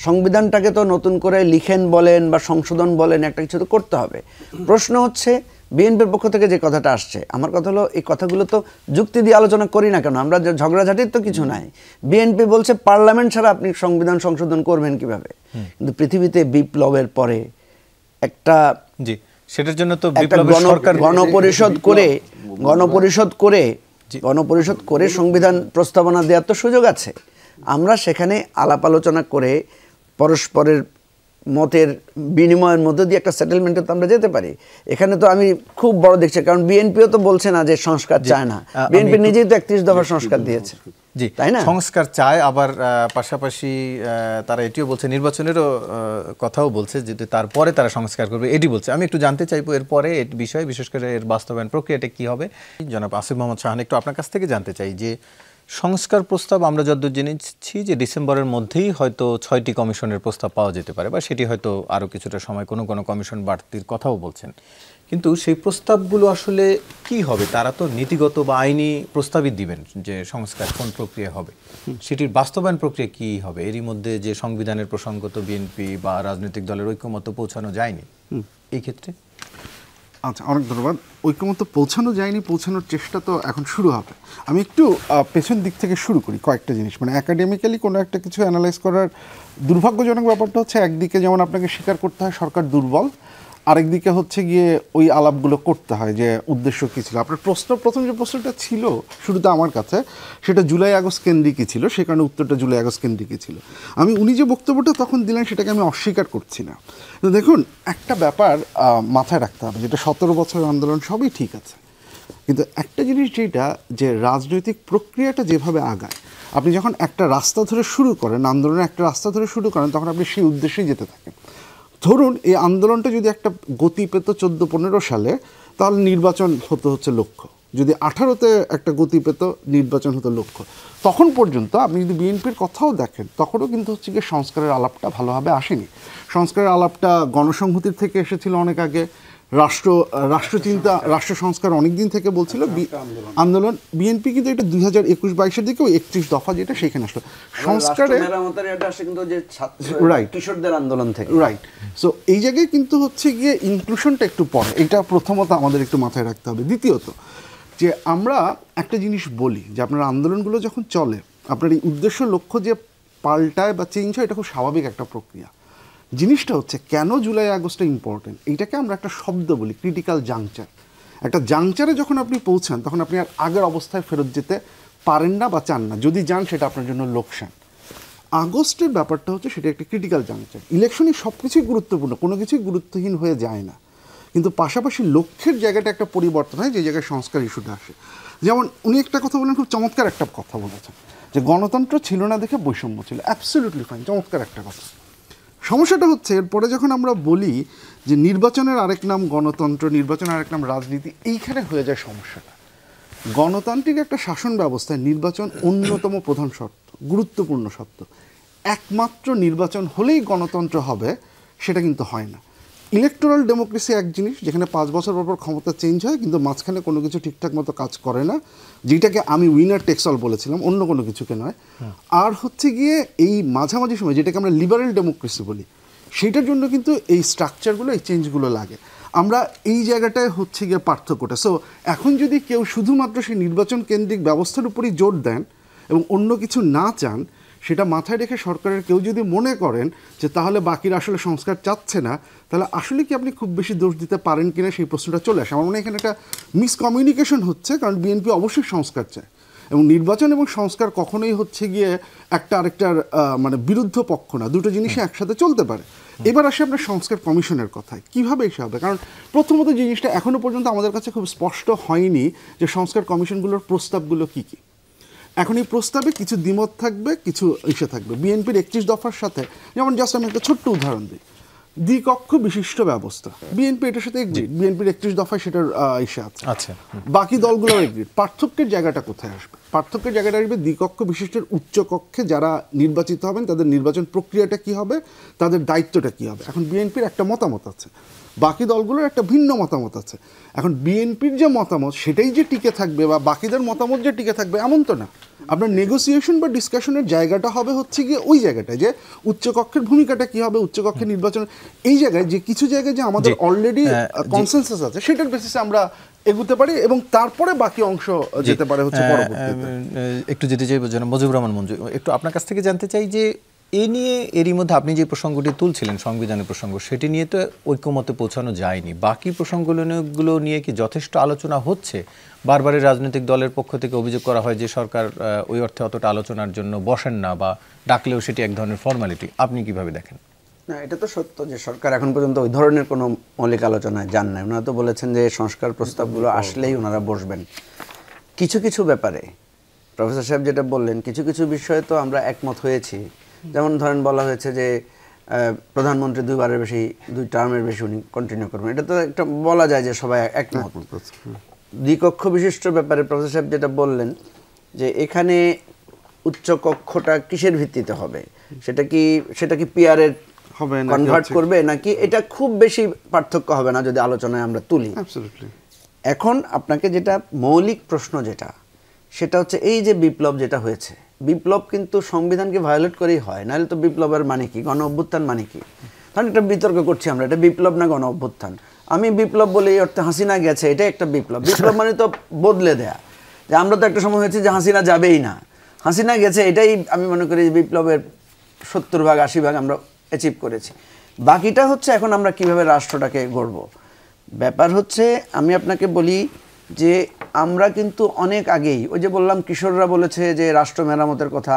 সংবিধানটাকে তো নতুন করে লিখেন বলেন বা সংশোধন বলেন একটা কিছু তো করতে হবে। প্রশ্ন হচ্ছে বিএনপির পক্ষ থেকে যে কথাটা আসছে, আমার কথা হলো এই কথাগুলো তো যুক্তি দিয়ে আলোচনা করি না কেন? আমরা ঝগড়াঝাটির তো কিছু নাই। বিএনপি বলছে পার্লামেন্ট ছাড়া আপনি সংবিধান সংশোধন করবেন কিভাবে? কিন্তু পৃথিবীতে বিপ্লবের পরে একটা সেটার জন্য তো বিপ্লবের সরকার গণপরিষদ করে সংবিধান প্রস্তাবনা দেওয়ার তো সুযোগ আছে। আমরা সেখানে আলাপ আলোচনা করে পরস্পরের মতের বিনিময়ের মধ্যে দিয়ে একটা সেটেলমেন্টে তো আমরা যেতে পারি। এখানে তো আমি খুব বড় দেখছি, কারণ বিএনপিও তো বলছে না যে সংস্কার চায় না, বিএনপি নিজেই তো 31 দফা সংস্কার দিয়েছে, তাই না? সংস্কার চায়, আবার পাশাপাশি তারা এটিও বলছে, নির্বাচনেরও কথাও বলছে যে তারপরে তারা সংস্কার করবে, এটি বলছে। আমি একটু জানতে চাইবো এরপরে এই বিষয়ে, বিশেষ করে এর বাস্তবায়ন প্রক্রিয়াটা কি হবে। জনাব আসিফ মোহাম্মদ শাহান, একটু আপনার কাছ থেকে জানতে চাই যে সংস্কার প্রস্তাব আমরা যতদূর জেনেছি যে ডিসেম্বরের মধ্যেই হয়তো 6টি কমিশনের প্রস্তাব পাওয়া যেতে পারে, বা সেটি হয়তো আরও কিছুটা সময় কোনো কমিশন বাড়তির কথাও বলছেন। কিন্তু সেই প্রস্তাবগুলো আসলে কি হবে? তারা তো নীতিগত বা আইনি প্রস্তাবই দিবেন যে সংস্কার কোন প্রক্রিয়া হবে, সেটির বাস্তবায়ন প্রক্রিয়া কি হবে? এরই মধ্যে যে সংবিধানের প্রসঙ্গত বিএনপি বা রাজনৈতিক দলের ঐক্যমত পৌঁছানো যায়নি এই ক্ষেত্রে। আচ্ছা, অনেক ধন্যবাদ। ঐক্যমত পৌঁছানো যায়নি, পৌঁছানোর চেষ্টা তো এখন শুরু হবে। আমি একটু পেছন দিক থেকে শুরু করি কয়েকটা জিনিস, মানে একাডেমিক্যালি কোনো একটা কিছু অ্যানালাইজ করার দুর্ভাগ্যজনক ব্যাপারটা হচ্ছে একদিকে যেমন আপনাকে স্বীকার করতে হয় সরকার দুর্বল, আরেকদিকে হচ্ছে গিয়ে ওই আলাপগুলো করতে হয় যে উদ্দেশ্য কী ছিল। আপনার প্রথম যে প্রশ্নটা ছিল শুরুতে আমার কাছে, সেটা জুলাই আগস্ট কেন্দ্রিকই ছিল, সে কারণে উত্তরটা জুলাই আগস্ট কেন্দ্রিকই ছিল। উনি যে বক্তব্যটা তখন দিলেন সেটাকে আমি অস্বীকার করছি না। তো দেখুন, একটা ব্যাপার মাথায় রাখতে হবে, যেটা 17 বছরের আন্দোলন সবই ঠিক আছে, কিন্তু একটা জিনিস যেটা যে রাজনৈতিক প্রক্রিয়াটা যেভাবে আগায়, আপনি যখন একটা রাস্তা ধরে শুরু করেন, আন্দোলনের একটা রাস্তা ধরে শুরু করেন, তখন আপনি সেই উদ্দেশ্যেই যেতে থাকেন। ধরুন এই আন্দোলনটা যদি একটা গতি পেত 14-15 সালে, তাহলে নির্বাচন হচ্ছে লক্ষ্য। যদি 18-তে একটা গতি পেত, নির্বাচন হতো লক্ষ্য। তখন পর্যন্ত আপনি যদি বিএনপির কথাও দেখেন, তখনও কিন্তু হচ্ছে গিয়ে সংস্কারের আলাপটা ভালোভাবে আসেনি। সংস্কারের আলাপটা গণসংহতির থেকে এসেছিল অনেক আগে, রাষ্ট্রচিন্তা, রাষ্ট্র সংস্কার অনেক দিন থেকে বলছিল আন্দোলন। বিএনপি কিন্তু এটা 2021-22-এর দিকে ওই 31 দফা যেটা সেখানে আসলো সংস্কারে, রাইট, কিশোরদের আন্দোলন থেকে, রাইট। সো এই জায়গায় কিন্তু হচ্ছে গিয়ে ইনক্লুশনটা একটু পরে, এটা প্রথমত আমাদের একটু মাথায় রাখতে হবে। দ্বিতীয়ত যে আমরা একটা জিনিস বলি যে আপনার আন্দোলনগুলো যখন চলে, আপনার এই উদ্দেশ্য লক্ষ্য যে পাল্টায় বা চেঞ্জ হয়, এটা খুব স্বাভাবিক একটা প্রক্রিয়া। জিনিসটা হচ্ছে কেন জুলাই আগস্টটা ইম্পর্টেন্ট, এইটাকে আমরা একটা শব্দ বলি ক্রিটিক্যাল জাংচার। একটা জাংচারে যখন আপনি পৌঁছান, তখন আপনি আর আগের অবস্থায় ফেরত যেতে পারেন না বা চান না, যদি যান সেটা আপনার জন্য লোকসান। আগস্টের ব্যাপারটা হচ্ছে সেটা একটা ক্রিটিক্যাল জাংচার। ইলেকশনই সব কিছুই গুরুত্বপূর্ণ, কোনো কিছুই গুরুত্বহীন হয়ে যায় না, কিন্তু পাশাপাশি লক্ষ্যের জায়গাটা একটা পরিবর্তন হয় যে জায়গায় সংস্কার ইস্যুটা আসে। যেমন উনি একটা কথা বলেন, খুব চমৎকার একটা কথা বলেছেন যে গণতন্ত্র ছিল না দেখে বৈষম্য ছিল। অ্যাবসলিউটলি ফাইন, চমৎকার একটা কথা। সমস্যাটা হচ্ছে এরপরে যখন আমরা বলি যে নির্বাচনের আরেক নাম গণতন্ত্র, নির্বাচনের আরেক নাম রাজনীতি, এইখানে হয়ে যায় সমস্যাটা। গণতান্ত্রিক একটা শাসন ব্যবস্থায় নির্বাচন অন্যতম প্রধান শর্ত, গুরুত্বপূর্ণ শর্ত। একমাত্র নির্বাচন হলেই গণতন্ত্র হবে সেটা কিন্তু হয় না। ইলেকটোরাল ডেমোক্রেসি এক জিনিস, যেখানে 5 বছর পর ক্ষমতা চেঞ্জ হয় কিন্তু মাঝখানে কোনো কিছু ঠিকঠাক মতো কাজ করে না, যেটাকে আমি উইনার টেক্স অল বলেছিলাম, অন্য কোনো কিছুকে নয়। আর হচ্ছে গিয়ে এই মাঝামাঝি সময় যেটাকে আমরা লিবারেল ডেমোক্রেসি বলি, সেইটার জন্য কিন্তু এই স্ট্রাকচারগুলো, এই চেঞ্জগুলো লাগে। আমরা এই জায়গাটায় হচ্ছে গিয়ে পার্থক্যটা। সো এখন যদি কেউ শুধুমাত্র সেই নির্বাচন কেন্দ্রিক ব্যবস্থার উপরই জোর দেন এবং অন্য কিছু না চান, সেটা মাথায় রেখে সরকারের কেউ যদি মনে করেন যে তাহলে বাকিরা আসলে সংস্কার চাচ্ছে না, তাহলে আসলে কি আপনি খুব বেশি দোষ দিতে পারেন কিনা সেই প্রশ্নটা চলে আসে। আমার মনে হয় এখানে একটা মিসকমিউনিকেশন হচ্ছে, কারণ বিএনপি অবশ্যই সংস্কার চায় এবং নির্বাচন এবং সংস্কার কখনোই হচ্ছে গিয়ে একটা আরেকটার মানে বিরুদ্ধ পক্ষ না, দুটো জিনিসই একসাথে চলতে পারে। এবার আসে আপনার সংস্কার কমিশনের কথায়, কীভাবে এসে হবে? কারণ প্রথমত যে জিনিসটা এখনও পর্যন্ত আমাদের কাছে খুব স্পষ্ট হয়নি যে সংস্কার কমিশনগুলোর প্রস্তাবগুলো কী কী। এখন এই প্রস্তাবে কিছু দ্বিমত থাকবে, কিছু ইসে থাকবে। বিএনপির 31 দফার সাথে, যেমন জাস্ট আমি একটা ছোট্ট উদাহরণ দিই, দ্বিকক্ষ বিশিষ্ট ব্যবস্থা, বিএনপি এটার সাথে এগ্রিড, বিএনপির 31 দফায় সেটার ইসে আছে। আচ্ছা, বাকি দলগুলোও এগ্রিড। পার্থক্যের জায়গাটা কোথায় আসবে? পার্থক্যের জায়গাটা আসবে দ্বিকক্ষ বিশিষ্টের উচ্চকক্ষে যারা নির্বাচিত হবেন তাদের নির্বাচন প্রক্রিয়াটা কী হবে, তাদের দায়িত্বটা কী হবে। এখন বিএনপির একটা মতামত আছে, বাকি দলগুলোর একটা ভিন্ন মতামত আছে। এখন বিএনপির যে মতামত সেটাই যে টিকে থাকবে বা বাকিদের মতামত যে টিকে থাকবে এমন তো না। আপনার নেগোসিয়েশন বা ডিসকাশনের জায়গাটা হবে হচ্ছে গিয়ে ওই জায়গাটায় যে উচ্চকক্ষের ভূমিকাটা কী হবে, উচ্চকক্ষের নির্বাচন, এই জায়গায় যে কিছু জায়গায় যে আমাদের অলরেডি কনসেনসাস আছে সেটার বেসিসে আমরা এগুতে পারি এবং তারপরে বাকি অংশ যেতে পারে হচ্ছে পরবর্তীতে। একটু যেতে চাইব যেন মুজিবুর রহমান মঞ্জু, একটু আপনার কাছ থেকে জানতে চাই যে এ নিয়ে এরই মধ্যে আপনি যে প্রসঙ্গটি তুলছিলেন সংবিধানের প্রসঙ্গ, সেটি নিয়ে তো ঐক্যমতে পৌঁছানো যায়নি। বাকি প্রসঙ্গগুলো নিয়ে কি যথেষ্ট আলোচনা হচ্ছে? বারবারই রাজনৈতিক দলের পক্ষ থেকে অভিযোগ করা হয় যে সরকার ওই অর্থে অতটা আলোচনার জন্য বসেন না বা ডাকলেও সেটি এক ধরনের ফর্মালিটি। আপনি কিভাবে দেখেন? না, এটা তো সত্য যে সরকার এখন পর্যন্ত ওই ধরনের কোনো মৌলিক আলোচনায় যান নাই। ওনারা তো বলেছেন যে সংস্কার প্রস্তাবগুলো আসলেই ওনারা বসবেন। কিছু কিছু ব্যাপারে প্রফেসর সাহেব যেটা বললেন, কিছু কিছু বিষয়ে তো আমরা একমত হয়েছি। যেমন ধরেন বলা হয়েছে যে প্রধানমন্ত্রী 2 টার্মের বেশি উনি কন্টিনিউ করবেন, এটা তো একটা বলা যায় যে সবাই একমত। দ্বিকক্ষ বিশিষ্ট ব্যাপারে প্রফেসর সাহেব যেটা বললেন যে এখানে উচ্চকক্ষটা কিসের ভিত্তিতে হবে, সেটা কি পিআরের কনভার্ট করবে নাকি, এটা খুব বেশি পার্থক্য হবে না যদি আলোচনায় আমরা তুলি। এখন আপনাকে যেটা মৌলিক প্রশ্ন যেটা, সেটা হচ্ছে এই যে বিপ্লব যেটা হয়েছে, বিপ্লব কিন্তু সংবিধানকে ভায়োলেট করেই হয়, নাহলে তো বিপ্লবের মানে কি, গণ অভ্যুত্থান মানে কি? কারণ একটা বিতর্ক করছি আমরা, এটা বিপ্লব না গণ অভ্যুত্থান। আমি বিপ্লব বলে এই অর্থে হাসিনা গেছে, এটা একটা বিপ্লব। বিপ্লব মানে তো বদলে দেয়া, যে আমরা তো একটা সময় হয়েছে যে হাসিনা যাবেই না, হাসিনা গেছে, এটাই আমি মনে করি বিপ্লবের 70-80% আমরা অ্যাচিভ করেছি। বাকিটা হচ্ছে এখন আমরা কিভাবে রাষ্ট্রটাকে গড়ব। ব্যাপার হচ্ছে আমি আপনাকে বলি যে আমরা কিন্তু অনেক আগেই, ওই যে বললাম কিশোররা বলেছে যে রাষ্ট্র মেরামতের কথা,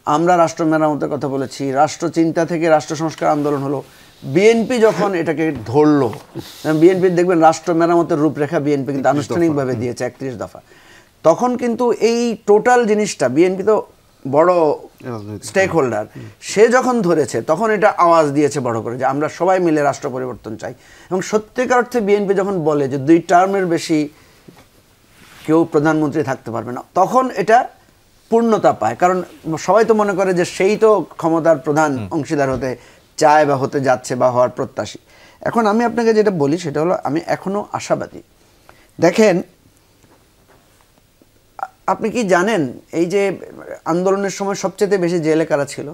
আমরা রাষ্ট্র মেরামতের কথা বলেছি, রাষ্ট্র চিন্তা থেকে রাষ্ট্র সংস্কার আন্দোলন হলো। বিএনপি যখন এটাকে ধরলো, বিএনপির দেখবেন রাষ্ট্র মেরামতের রূপরেখা বিএনপি কিন্তু আনুষ্ঠানিকভাবে দিয়েছে 31 দফা। তখন কিন্তু এই টোটাল জিনিসটা বিএনপি তো বড় স্টেক হোল্ডার, সে যখন ধরেছে তখন এটা আওয়াজ দিয়েছে বড় করে যে আমরা সবাই মিলে রাষ্ট্র পরিবর্তন চাই। এবং সত্যিকার অর্থে বিএনপি যখন বলে যে 2 টার্মের বেশি কেউ প্রধানমন্ত্রী থাকতে পারবে না, তখন এটা পূর্ণতা পায়। কারণ সবাই তো মনে করে যে সেই তো ক্ষমতার প্রধান অংশীদার হতে চায় বা হতে যাচ্ছে বা হওয়ার প্রত্যাশী। এখন আমি আপনাকে যেটা বলি সেটা হলো আমি এখনও আশাবাদী। দেখেন, আপনি কি জানেন এই যে আন্দোলনের সময় সবচেয়ে বেশি জেলে কারা ছিল?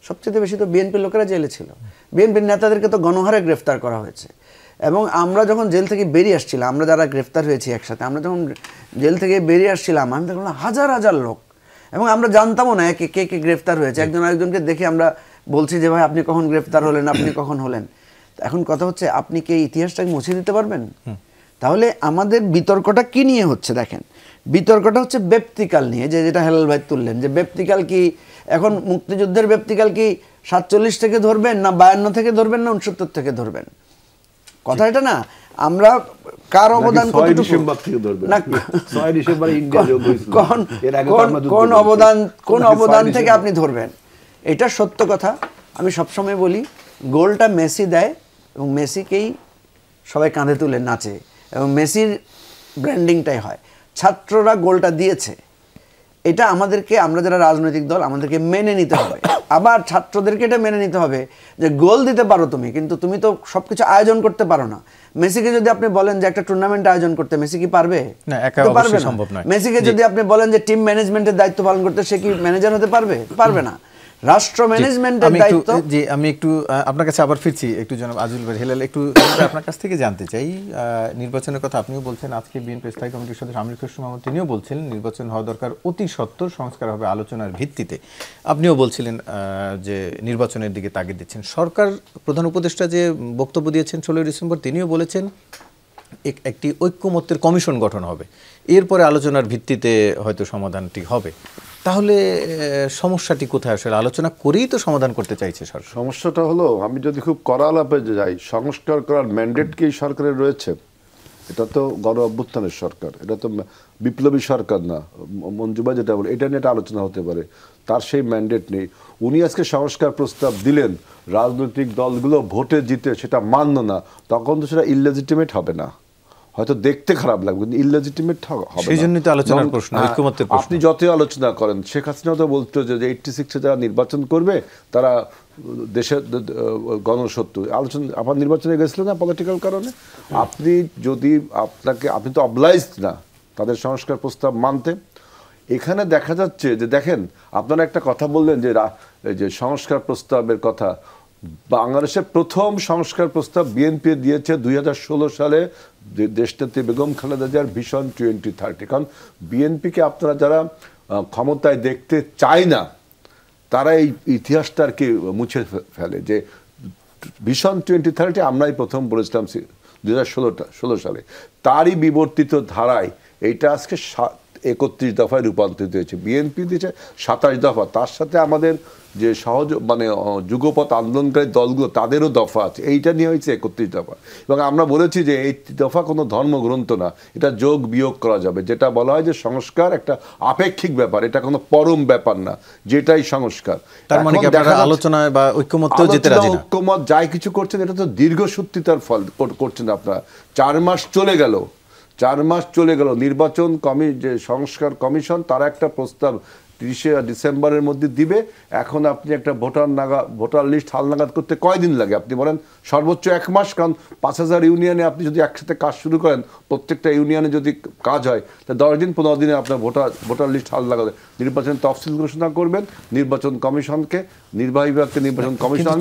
সবচেয়ে বেশি তো বিএনপির লোকেরা জেলে ছিল। বিএনপির নেতাদেরকে তো গণহারে গ্রেফতার করা হয়েছে। এবং আমরা যখন জেল থেকে বেরিয়ে আসছিলাম, আমরা যারা গ্রেফতার হয়েছি একসাথে, আমরা যখন জেল থেকে বেরিয়ে আসছিলাম, আমি দেখলাম হাজার হাজার লোক, এবং আমরা জানতামও না কে কে গ্রেফতার হয়েছে। একজন আরেকজনকে দেখে আমরা বলছি যে ভাই আপনি কখন গ্রেফতার হলেন, আপনি কখন হলেন। এখন কথা হচ্ছে আপনি কি এই ইতিহাসটাকে মুছে দিতে পারবেন? তাহলে আমাদের বিতর্কটা কি নিয়ে হচ্ছে দেখেন, বিতর্কটা হচ্ছে ব্যক্তিকাল নিয়ে, যেটা হেলাল ভাই তুললেন যে ব্যক্তিকাল কি এখন মুক্তিযুদ্ধের ব্যক্তিকাল কি 47 থেকে ধরবেন না 52 থেকে ধরবেন না 69 থেকে ধরবেন। কথা এটা না, আমরা কার অবদান নাকি 6 কতটুকু ডিসেম্বর থেকে ধরবেন? না 6 ডিসেম্বর ইন্ডিয়া যোগ হয়েছিল। এর আগে তো আমরা যুদ্ধ কোন করেছি। অবদান কোন 6 অবদান থেকে ডিসেম্বর। আপনি ধরবেন? এটা সত্য কথা। আমি সবসময় বলি গোলটা মেসি দেয় এবং মেসিকেই সবাই কাঁধে তুলে নাচে এবং মেসির ব্র্যান্ডিংটাই হয়। ছাত্ররা গোলটা দিয়েছে, এটা আমাদেরকে, আমরা যারা রাজনৈতিক দল আমাদেরকে মেনে নিতে হবে। আবার ছাত্রদেরকে এটা মেনে নিতে হবে যে গোল দিতে পারো তুমি, কিন্তু তুমি তো সবকিছু আয়োজন করতে পারো না। মেসিকে যদি আপনি বলেন যে একটা টুর্নামেন্ট আয়োজন করতে, মেসি কি পারবে? না, একা তো পারবে অবশ্যই না। সম্ভব নয়। মেসিকে যদি আপনি বলেন যে টিম ম্যানেজমেন্টের দায়িত্ব পালন করতে, সে কি ম্যানেজার হতে পারবে? পারবে না। রাষ্ট্র ম্যানেজমেন্টের দায়িত্ব। আমি একটু আপনার কাছে আবার ফিরছি, একটু জনাব আজিজুল ভাই হেলাল, একটু আপনার কাছ থেকে জানতে চাই, নির্বাচনের কথা আপনিও বলছেন, আজকে বিএনপি স্থায়ী কমিটির সদস্য আমির খসরু মাহমুদ তিনিও বলছেন নির্বাচন হওয়া দরকার, অতি সত্বর সংস্কার হবে আলোচনার ভিত্তিতে। আপনিও বলছিলেন যে নির্বাচনের দিকে তাগিদ দিচ্ছেন। সরকার প্রধান উপদেষ্টা যে বক্তব্য দিয়েছেন 16 ডিসেম্বর, তিনিও বলেছেন একটি ঐক্যমত্যের কমিশন গঠন হবে, এরপরে আলোচনার ভিত্তিতে হয়তো সমাধানটি হবে। তাহলে সমস্যাটি কোথায়? আসলে আলোচনা করেই তো সমাধান করতে চাইছে সরকার। সমস্যাটা হলো, আমি যদি খুব কড়া আলাপে যাই, সংস্কার করার ম্যান্ডেট কি সরকারের রয়েছে? এটা তো গণ অভ্যুত্থানের সরকার, এটা তো বিপ্লবী সরকার না। মঞ্জুবা যেটা বলে, এটা নিয়ে একটা আলোচনা হতে পারে, তার সেই ম্যান্ডেট নেই। উনি আজকে সংস্কার প্রস্তাব দিলেন, রাজনৈতিক দলগুলো ভোটে জিতে সেটা মানল না, তখন তো সেটা ইললেজিটিমেট হবে না, হয়তো দেখতে খারাপ লাগবে কিন্তু ইললেজিটিমেট হবে না। সেই জন্যই তো আলোচনার প্রশ্ন, ঐক্যমত্যের প্রশ্ন। আপনি যতই আলোচনা করেন, শেখ হাসিনা তো বলতো যে 86-এ যারা নির্বাচন করবে তারা দেশের গণশত্রু। আলোচনা আপনার নির্বাচনে গেছিলেন না পলিটিক্যাল কারণে। আপনি যদি আপনি তো অবলাইজড না তাদের সংস্কার প্রস্তাব মানতে। এখানে দেখা যাচ্ছে যে, দেখেন আপনারা একটা কথা বললেন যে সংস্কার প্রস্তাবের কথা, বাংলাদেশের প্রথম সংস্কার প্রস্তাব বিএনপি দিয়েছে 2016 সালে দেশনেত্রী বেগম খালেদা জিয়ার ভিশন 2030। কারণ বিএনপিকে আপনারা যারা ক্ষমতায় দেখতে চায় না, তারা এই ইতিহাসটাকে মুছে ফেলে যে ভিশন 2030 আমরাই প্রথম বলেছিলাম 2016 সালে। তারই বিবর্তিত ধারায় এইটা আজকে 31 দফায় রূপান্তরিত হয়েছে। বিএনপি দিয়েছে 27 দফা, তার সাথে আমাদের যে যুগপৎ আন্দোলনকারী দলগুলো তাদেরও দফা আছে, এইটা নিয়ে হয়েছে 31 দফা। এবং আমরা বলেছি যে এই দফা কোনো ধর্মগ্রন্থ না, এটা যোগ বিয়োগ করা যাবে। যেটা বলা হয় যে সংস্কার একটা আপেক্ষিক ব্যাপার, এটা কোনো পরম ব্যাপার না, যেটাই সংস্কার। তার মানে কি আপনারা আলোচনায় বা ঐক্যমত্যেও যেতে রাজি না? ঐক্যমত যাই কিছু করছেন, এটা তো দীর্ঘসূত্রিতার ফল করছেন আপনারা। 4 মাস চলে গেল নির্বাচন যে সংস্কার কমিশন, তারা একটা প্রস্তাব 30 ডিসেম্বরের মধ্যে দিবে। এখন আপনি একটা ভোটার লিস্ট হালনাগাদ করতে কয়দিন লাগে? আপনি বলেন সর্বোচ্চ 1 মাস। কারণ 5000 ইউনিয়নে আপনি যদি একসাথে কাজ শুরু করেন, প্রত্যেকটা ইউনিয়নে যদি কাজ হয়, তাহলে 10 দিন 15 দিনে আপনার ভোটার লিস্ট হালনাগাদ। নির্বাচন তফসিল ঘোষণা করবেন, নির্বাচন কমিশনকে, নির্বাহী বিভাগকে নির্বাচন কমিশন,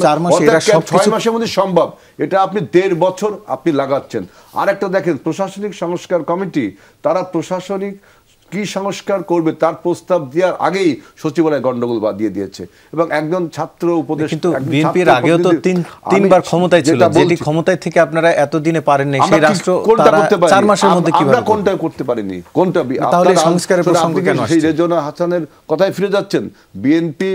6 মাসের মধ্যে সম্ভব। এটা আপনি 1.5 বছর আপনি লাগাচ্ছেন। আর একটা দেখেন, প্রশাসনিক সংস্কার কমিটি, তারা প্রশাসনিক কি সংস্কার করবে তার প্রস্তাব দেওয়ার আগেই সচিবালয় গন্ডগোল দিয়ে দিয়েছে। এবং একজন ছাত্র উপদেষ্টা, কিন্তু বিএনপির আগেও তো তিনবার ক্ষমতায় ছিল, যেটি ক্ষমতায় থেকে আপনারা এতদিনে পারেন নাই, সেই রাষ্ট্র তারা 4 মাসের মধ্যে কিভাবে? আমরা কোনটা করতে পারিনি? কোনটা? তাহলে সংস্কারের প্রসঙ্গ কেন আসছে? সেই রেজওয়ানা হাসানের কথায় ফিরে যাচ্ছেন। বিএনপি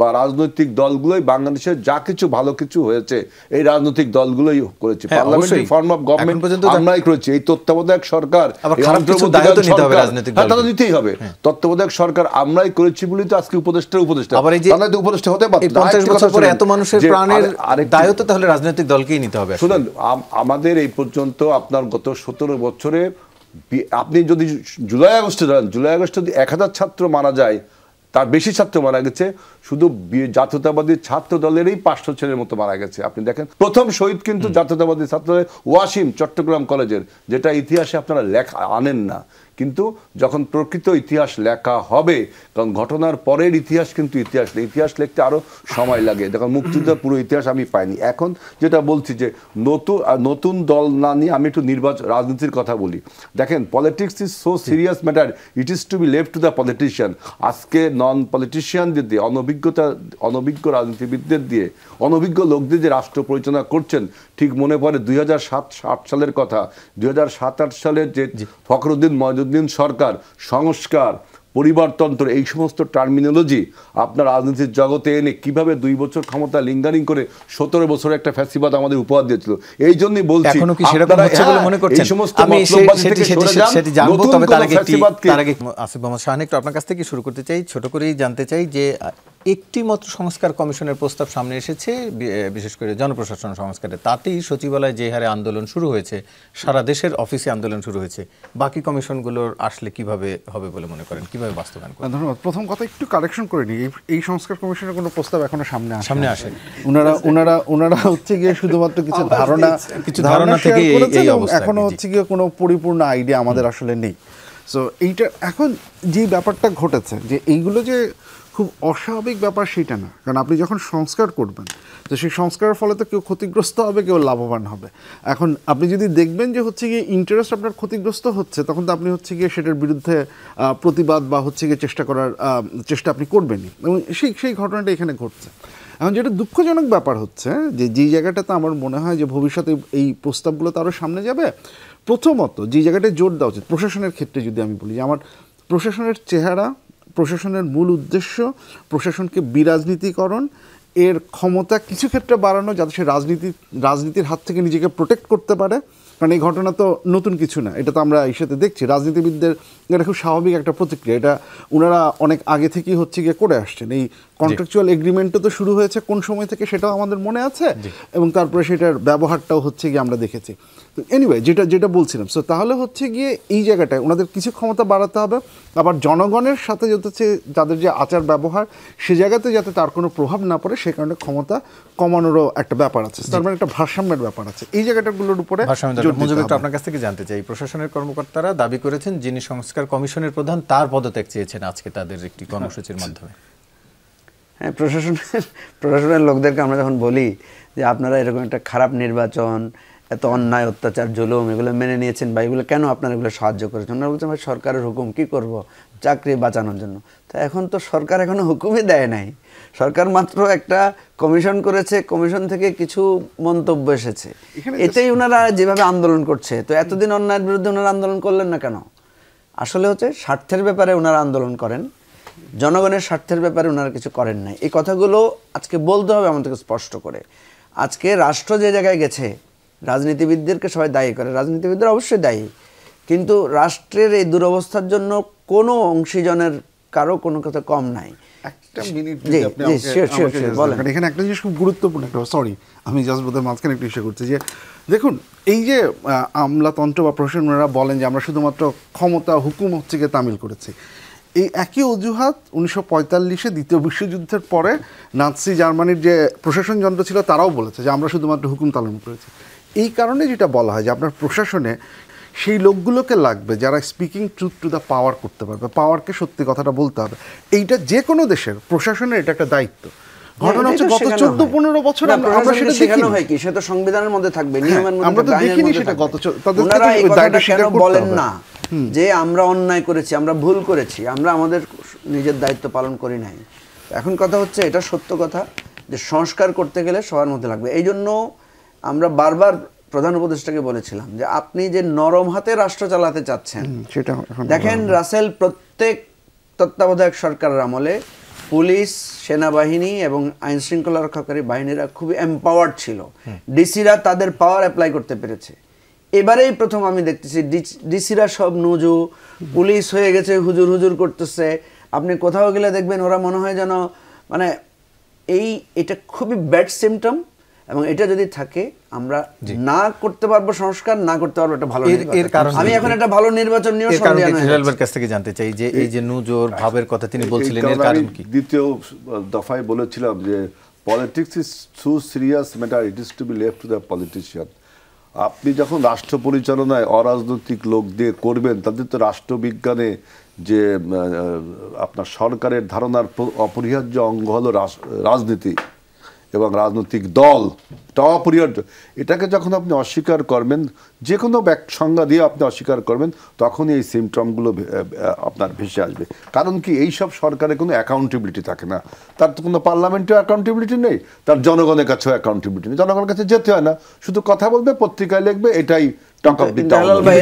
বা রাজনৈতিক দলগুলোই বাংলাদেশের যা কিছু ভালো কিছু হয়েছে এই রাজনৈতিক দলগুলোই করেছে। পার্লামেন্টারি ফর্ম অফ গভর্নমেন্ট আমরাই করেছি। এই তত্ত্বাবধায়ক সরকার, নিতেই হবে। তত্ত্বাবধায়ক সরকার আমরাই করেছি বলেই তো আজকে উপদেষ্টা উপদেষ্টা হতে পারত। 50 বছর পরে এত মানুষের প্রাণের দায়িত্ব তাহলে রাজনৈতিক দলকেই নিতে হবে। শুনুন, আমাদের এই পর্যন্ত আপনার গত 17 বছরে আপনি যদি জুলাই আগস্টে যদি 1000 ছাত্র মারা যায়, তার বেশি ছাত্র মারা গেছে শুধু জাতীয়তাবাদী ছাত্র দলেরই 500 ছেলের মতো মারা গেছে। আপনি দেখেন, প্রথম শহীদ কিন্তু জাতীয়তাবাদী ছাত্র ওয়াসিম, চট্টগ্রাম কলেজের, যেটা ইতিহাসে আপনারা লেখা আনেন না। কিন্তু যখন প্রকৃত ইতিহাস লেখা হবে, কারণ ঘটনার পরের ইতিহাস কিন্তু ইতিহাস লিখতে আরো সময় লাগে। দেখুন, মুক্তিযুদ্ধের পুরো ইতিহাস আমি পাইনি। এখন যেটা বলছি যে নতুন দল না নিয়ে আমি একটু রাজনীতির কথা বলি। দেখেন, politics is so serious matter, it is to be left to the politician. আজকে নন পলিটিশিয়ানদের দিয়ে, অনভিজ্ঞ রাজনীতিবিদদের দিয়ে, অনভিজ্ঞ লোকদের যে রাষ্ট্র পরিচালনা করছেন, ঠিক মনে পড়ে 2007-8 সালের কথা। 2007-8 সালের যে ফখরুদ্দিন মইনুদ্দিন সরকার সংস্কার, পরিবারতন্ত্র, এই সমস্ত টার্মিনোলজি আপনার রাজনীতির জগতে এনে কিভাবে 2 বছর ক্ষমতা লিঙ্গারিং করে 17 বছর একটা ফ্যাসিবাদ আমাদের উপহার দিয়েছিল। এই জন্যই বলছি এখনো কি সেরকম হচ্ছে বলে মনে করছেন? এই সমস্ত আমি মতলববাজি থেকে সরে যান, সেটি জানবো, নতুন তবে তার কোনো আগে ফ্যাসিবাদকে আসিফ মোহাম্মদ শাহান একটু আপনার কাছ থেকে শুরু করতে চাই, ছোট করেই জানতে চাই যে একটি মাত্র সংস্কার কমিশনের প্রস্তাব সামনে এসেছে, বিশেষ করে জনপ্রশাসন সংস্কারে, তাতেই সচিবালয়ে যে হারে আন্দোলন শুরু হয়েছে, সারা দেশের অফিসে আন্দোলন শুরু হয়েছে, বাকি কমিশনগুলোর আসলে কিভাবে হবে বলে মনে করেন, কিভাবে বাস্তবায়ন করবেন? ধন্যবাদ। প্রথম কথা একটু কারেকশন করে নিই, এই সংস্কার কমিশনের কোনো প্রস্তাব এখনো সামনে আসে। ওনারা হচ্ছে গিয়ে শুধুমাত্র কিছু ধারণা থেকে এই অবস্থা, এখনো হচ্ছে গিয়ে কোনো পরিপূর্ণ আইডিয়া আমাদের আসলে নেই। সো এইটা এখন যে ব্যাপারটা ঘটেছে, যে এইগুলো যে খুব অস্বাভাবিক ব্যাপার সেটা না, কারণ আপনি যখন সংস্কার করবেন তো সেই সংস্কারের ফলে তো কেউ ক্ষতিগ্রস্ত হবে, কেউ লাভবান হবে। এখন আপনি যদি দেখবেন যে হচ্ছে গিয়ে ইন্টারেস্ট আপনার ক্ষতিগ্রস্ত হচ্ছে, তখন তো আপনি হচ্ছে গিয়ে সেটার বিরুদ্ধে প্রতিবাদ বা হচ্ছে গিয়ে চেষ্টা আপনি করবেনই, এবং সেই ঘটনাটা এখানে ঘটছে। এখন যেটা দুঃখজনক ব্যাপার হচ্ছে যে যেই জায়গাটাতে আমার মনে হয় যে ভবিষ্যতে এই প্রস্তাবগুলো তো আরও সামনে যাবে, প্রথমত যে জায়গাটায় জোর দেওয়া উচিত প্রশাসনের ক্ষেত্রে, যদি আমি বলি যে আমার প্রশাসনের চেহারা, প্রশাসনের মূল উদ্দেশ্য প্রশাসনকে বিরাজনীতিকরণ, এর ক্ষমতা কিছু ক্ষেত্রে বাড়ানো, যাতে সে রাজনীতির হাত থেকে নিজেকে প্রোটেক্ট করতে পারে। কারণ এই ঘটনা তো নতুন কিছু না, এটা তো আমরা এই সাথে দেখছি রাজনীতিবিদদের, এটা খুব স্বাভাবিক একটা প্রতিক্রিয়া, এটা ওনারা অনেক আগে থেকেই হচ্ছে গিয়ে করে আসছেন। এই কন্ট্রাকচুয়াল এগ্রিমেন্টও তো শুরু হয়েছে কোন সময় থেকে সেটাও আমাদের মনে আছে, এবং তারপরে সেটার ব্যবহারটাও হচ্ছে গিয়ে আমরা দেখেছি। তো এনিওয়ে যেটা বলছিলাম, সো তাহলে হচ্ছে গিয়ে এই জায়গাটায় ওনাদের কিছু ক্ষমতা বাড়াতে হবে, আবার জনগণের সাথে হচ্ছে যাদের যে আচার ব্যবহার সে জায়গাতে যাতে তার কোনো প্রভাব না পড়ে, সে কারণে ক্ষমতা কমানোরও একটা ব্যাপার আছে, তার মানে একটা ভারসাম্যের ব্যাপার আছে এই জায়গাটাগুলোর উপরে। আপনার কাছ থেকে জানতে চাই, প্রশাসনের কর্মকর্তারা দাবি করেছেন যিনি সংস্কার কমিশনের প্রধান তার পদত্যাগ চেয়েছেন আজকে তাদের একটি কর্মসূচির মাধ্যমে। হ্যাঁ, প্রশাসনের লোকদেরকে আমরা যখন বলি যে আপনারা এরকম একটা খারাপ নির্বাচন, এত অন্যায় অত্যাচার জুলুম এগুলো মেনে নিয়েছেন বা এগুলো কেন আপনারা এগুলো সাহায্য করেছেন, ওনারা বলছেন ভাই সরকারের হুকুম, কি করব, চাকরি বাঁচানোর জন্য। তো এখন তো সরকার এখনো হুকুমই দেয় নাই, সরকার মাত্র একটা কমিশন করেছে, কমিশন থেকে কিছু মন্তব্য এসেছে, এতেই ওনারা যেভাবে আন্দোলন করছে। তো এতদিন অন্যায়ের বিরুদ্ধে ওনারা আন্দোলন করলেন না কেন? আসলে হচ্ছে স্বার্থের ব্যাপারে ওনারা আন্দোলন করেন, জনগণের স্বার্থের ব্যাপারে ওনারা কিছু করেন নাই। এই কথাগুলো আজকে বলতে হবে আমাদেরকে স্পষ্ট করে। আজকে রাষ্ট্র যে জায়গায় গেছে, রাজনীতিবিদদেরকে সবাই দায়ী করে, রাজনীতিবিদরা অবশ্যই দায়ী, কিন্তু রাষ্ট্রের এই দুরবস্থার জন্য কোনো অংশীজনের কারো কোনো কথা কম নাই। একটা মিনিট বলেন, এখানে একটা জিনিস খুব গুরুত্বপূর্ণ, সরি আমি জাস্ট বোধহয় মাঝখানে একটু ইস্যু করছি, যে দেখুন এই যে আমলাতন্ত্র বা প্রশাসনেরা বলেন যে আমরা শুধুমাত্র ক্ষমতা হুকুম হচ্ছে গিয়ে তামিল করেছি, এই একই অজুহাত 1945-এ দ্বিতীয় বিশ্বযুদ্ধের পরে নাৎসি জার্মানির যে প্রশাসন যন্ত্র ছিল তারাও বলেছে যে আমরা শুধুমাত্র হুকুম তামিল করেছি। এই কারণে যেটা বলা হয় যে আপনার প্রশাসনে সেই লোকগুলোকে লাগবে যারা speaking truth to the power করতে পারবে, পাওয়ারকে সত্যি কথাটা বলতে হবে। এইটা যে কোনো দেশের প্রশাসনের এটা একটা দায়িত্ব। ঘটনা হচ্ছে গত 14-15 বছর আমরা সেটা শেখানো হয় কি, সেটা সংবিধানের মধ্যে থাকবে, নিয়মের মধ্যে, আমরা তো দেখিনি সেটা গত তাদের দায়িত্ব স্বীকার বলেন না যে আমরা অন্যায় করেছি, আমরা ভুল করেছি, আমরা আমাদের নিজের দায়িত্ব পালন করি নাই। এখন কথা হচ্ছে এটা সত্য কথা যে সংস্কার করতে গেলে সবার মধ্যে লাগবে। এই জন্য আমরা বারবার প্রধান উপদেষ্টাকে বলেছিলাম যে আপনি যে নরম হাতে রাষ্ট্র চালাতে চাচ্ছেন সেটা দেখেন, রাসেল প্রত্যেক তত্ত্বাবধায়ক সরকারের আমলে পুলিশ, সেনাবাহিনী এবং আইন শৃঙ্খলা রক্ষাকারী বাহিনীরা খুবই এম্পাওয়ার্ড ছিল, ডিসিরা তাদের পাওয়ার অ্যাপ্লাই করতে পেরেছে। এবারেই প্রথম আমি দেখতেছি ডিসিরা সব নুজু, পুলিশ হয়ে গেছে হুজুর হুজুর করতেছে। আপনি কোথাও গেলে দেখবেন ওরা মনে হয় যেন মানে এটা খুবই ব্যাড সিমটম, এবং এটা যদি থাকে আমরা না করতে পারবো সংস্কার, না করতে পারবো একটা ভালো নির্বাচন। আমি এখন একটা ভালো নির্বাচন নিয়ে হিলালবার কাছ থেকে জানতে চাই যে এই যে নুজুর ভাবের কথা তিনি বলছিলেন, এর কারণ কি? দ্বিতীয় দফায় বলেছিলাম যে politics is so serious matter, it is to be left to the politician. আপনি যখন রাষ্ট্র পরিচালনায় অরাজনৈতিক লোক দিয়ে করবেন, তাদের তো রাষ্ট্রবিজ্ঞানে যে আপনার সরকারের ধারণার অপরিহার্য অঙ্গ হলো রাজনীতি এবং রাজনৈতিক দল, অপরিহার্য। এটাকে যখন আপনি অস্বীকার করবেন, যে কোনো সংজ্ঞা দিয়ে আপনি অস্বীকার করবেন, তখনই এই সিমটমগুলো আপনার ভেসে আসবে। কারণ কি, এই সব সরকারের কোনো অ্যাকাউন্টেবিলিটি থাকে না, তার তো কোনো পার্লামেন্টেও অ্যাকাউন্টেবিলিটি নেই, তার জনগণের কাছেও অ্যাকাউন্টেবিলিটি নেই, জনগণের কাছে যেতে হয় না, শুধু কথা বলবে, পত্রিকায় লিখবে, এটাই টাকা দিতে হবে। হেলাল ভাই,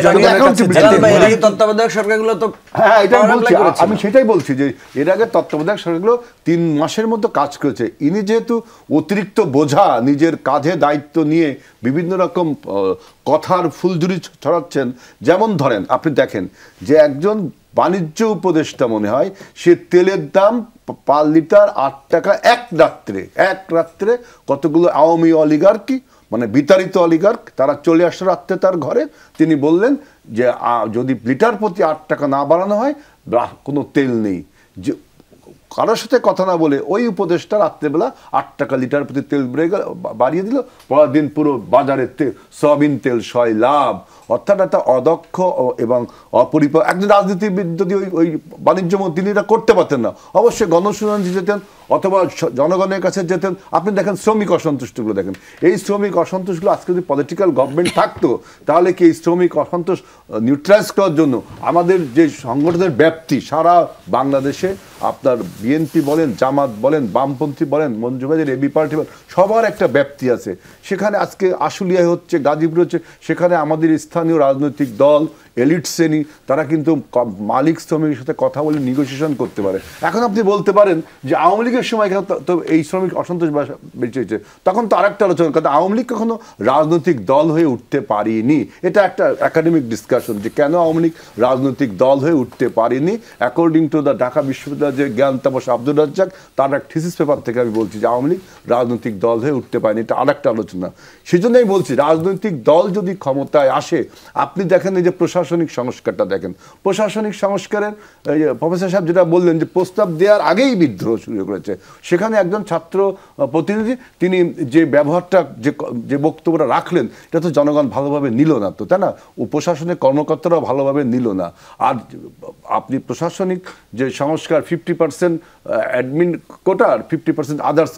এর আগে তত্ত্বাবধায়ক সরকারগুলো তো হ্যাঁ, এটাই power বলছি, apply করেছিল। আমি সেটাই বলছি যে এর আগে তত্ত্বাবধায়ক সরকারগুলো 3 মাসের মতো কাজ করেছে। ইনি যেহেতু অতিরিক্ত বোঝা নিজের কাঁধে দায়িত্ব নিয়ে বিভিন্ন রকম কথার ফুলঝুরি ছড়াচ্ছেন। যেমন ধরেন, আপনি দেখেন যে একজন বাণিজ্য উপদেষ্টা মনে হয়, সে তেলের দাম পার লিটার 8 টাকা এক রাত্রে কতগুলো আওয়ামী অলিগার্কি, মানে বিতাড়িত অলিগার্ক, তারা চলে আসলো রাত্রে তার ঘরে। তিনি বললেন যে যদি লিটার প্রতি 8 টাকা না বাড়ানো হয়, কোনো তেল নেই। যে কারোর সাথে কথা না বলে ওই উপদেষ্টা রাত্রেবেলা 8 টাকা লিটার প্রতি তেল বাড়িয়ে দিল। পরের দিন পুরো বাজারে সয়াবিন তেল 100 লাভ। অর্থাৎ একটা অদক্ষ এবং অপরিপক্ক একজন রাজনীতিবিদ যদি ওই বাণিজ্য মন্ত্রী তিনি এটা করতে পারতেন না। অবশ্যই গণশুনানি যেতেন অথবা জনগণের কাছে যেতেন। আপনি দেখেন শ্রমিক অসন্তোষগুলো দেখেন, এই শ্রমিক অসন্তোষগুলো আজকে যদি পলিটিক্যাল গভর্নমেন্ট থাকতো, তাহলে কি এই শ্রমিক অসন্তোষ নিউট্রালাইজ করার জন্য আমাদের যে সংগঠনের ব্যাপ্তি সারা বাংলাদেশে, আপনার বিএনপি বলেন, জামাত বলেন, বামপন্থী বলেন, মঞ্জুবাদের এবি পার্টি বলেন, সবার একটা ব্যাপ্তি আছে। সেখানে আজকে আশুলিয়ায় হচ্ছে, গাজীপুর হচ্ছে, সেখানে আমাদের স্থানীয় রাজনৈতিক দল, এলিট শ্রেণী, তারা কিন্তু মালিক শ্রমিকের সাথে কথা বলে নেগোসিয়েশন করতে পারে। এখন আপনি বলতে পারেন যে আওয়ামী লীগের সময় তো এই শ্রমিক অসন্তোষ বেঁচে হয়েছে, তখন তো আরেকটা আলোচনা, কারণ আওয়ামী লীগ কখনো রাজনৈতিক দল হয়ে উঠতে পারেনি। এটা একটা একাডেমিক ডিসকাশন যে কেন আওয়ামী লীগ রাজনৈতিক দল হয়ে উঠতে পারেনি। অ্যাকর্ডিং টু দ্য ঢাকা বিশ্ববিদ্যালয়ের যে জ্ঞান তাপস আব্দুর রাজ্জাক, তার এক থিসিস পেপার থেকে আমি বলছি যে আওয়ামী লীগ রাজনৈতিক দল হয়ে উঠতে পারেনি। এটা আরেকটা আলোচনা। সেই জন্যই বলছি, রাজনৈতিক দল যদি ক্ষমতায় আসে, আপনি দেখেন এই যে প্রশাসনিক সংস্কারটা দেখেন, প্রশাসনিক সংস্কারের প্রফেসর সাহেব যেটা বললেন যে প্রস্তাব দেওয়ার আগেই বিদ্রোহ শুরু করেছে। সেখানে একজন ছাত্র প্রতিনিধি তিনি যে ব্যবহারটা, যে বক্তব্যটা রাখলেন, এটা তো জনগণ ভালোভাবে নিল না, তো তাই না? ও প্রশাসনের কর্মকর্তারাও ভালোভাবে নিল না। আর আপনি প্রশাসনিক যে সংস্কার 50% অ্যাডমিন কোটা আর 50% আদার্স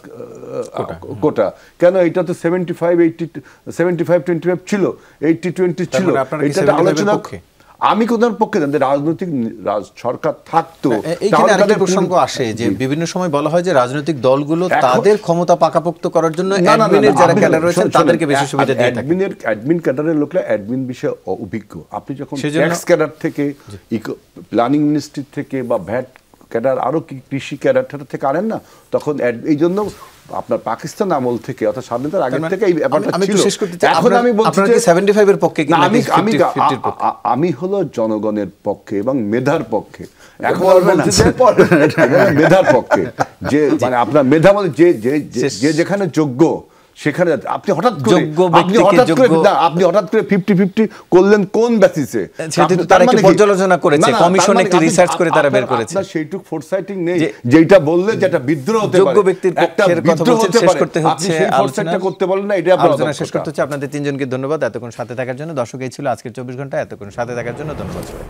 কোটা, কেন এটা তো 75-25 ছিল, 80-20 ছিল। এটা আলোচনা আমি কোথাও পক্ষে জানতে রাজনৈতিক সরকার থাকতো। এইখানে আরেকটা প্রসঙ্গ আসে যে বিভিন্ন সময় বলা হয় যে রাজনৈতিক দলগুলো তাদের ক্ষমতা পাকাপোক্ত করার জন্য অ্যাডমিনের যারা ক্যাডার রয়েছেন তাদেরকে বেশি সুবিধা দিয়ে থাকে। অ্যাডমিন ক্যাডারের লোকরা অ্যাডমিন বিষয়ে অভিজ্ঞ। আপনি যখন ট্যাক্স ক্যাডার থেকে, প্ল্যানিং মিনিস্ট্রি থেকে বা ভ্যাট ক্যাডার, আরো কৃষি ক্যাডার থেকে আনেন না, তখন এই জন্য আপনার পাকিস্তান আমল থেকে, অর্থাৎ স্বাধীনতার আগে থেকে এই ব্যাপারটা ছিল। এখন আমি বলছি যে 75 এর পক্ষে কিনা 50-50 পক্ষে? আমি হলো জনগণের পক্ষে এবং মেধার পক্ষে। এখন মেধার পক্ষে, যে মানে আপনার মেধা বলে যে যেখানে যোগ্য, সেখানে আপনি হঠাৎ করে 50-50 করলেন কোন বেসিসে? সেটা তো তারা কি পর্যালোচনা করেছে, কমিশন একটু রিসার্চ করে তারা বের করেছে। আপনার সেইটুক ফোরসাইটিং নেই যেটা বললে যেটা বিদ্রোহ হতে পারে। যোগ্য ব্যক্তির পক্ষের কথা বলছেন, শেষ করতে হচ্ছে আলোচনাটা করতে বলেন না, এটা আলোচনা শেষ করতে হচ্ছে। আপনাদের তিনজনকে ধন্যবাদ এতক্ষণ সাথে থাকার জন্য। দর্শক, এই ছিল আজকের 24 ঘন্টা। এতক্ষণ সাথে থাকার জন্য ধন্যবাদ সবাই।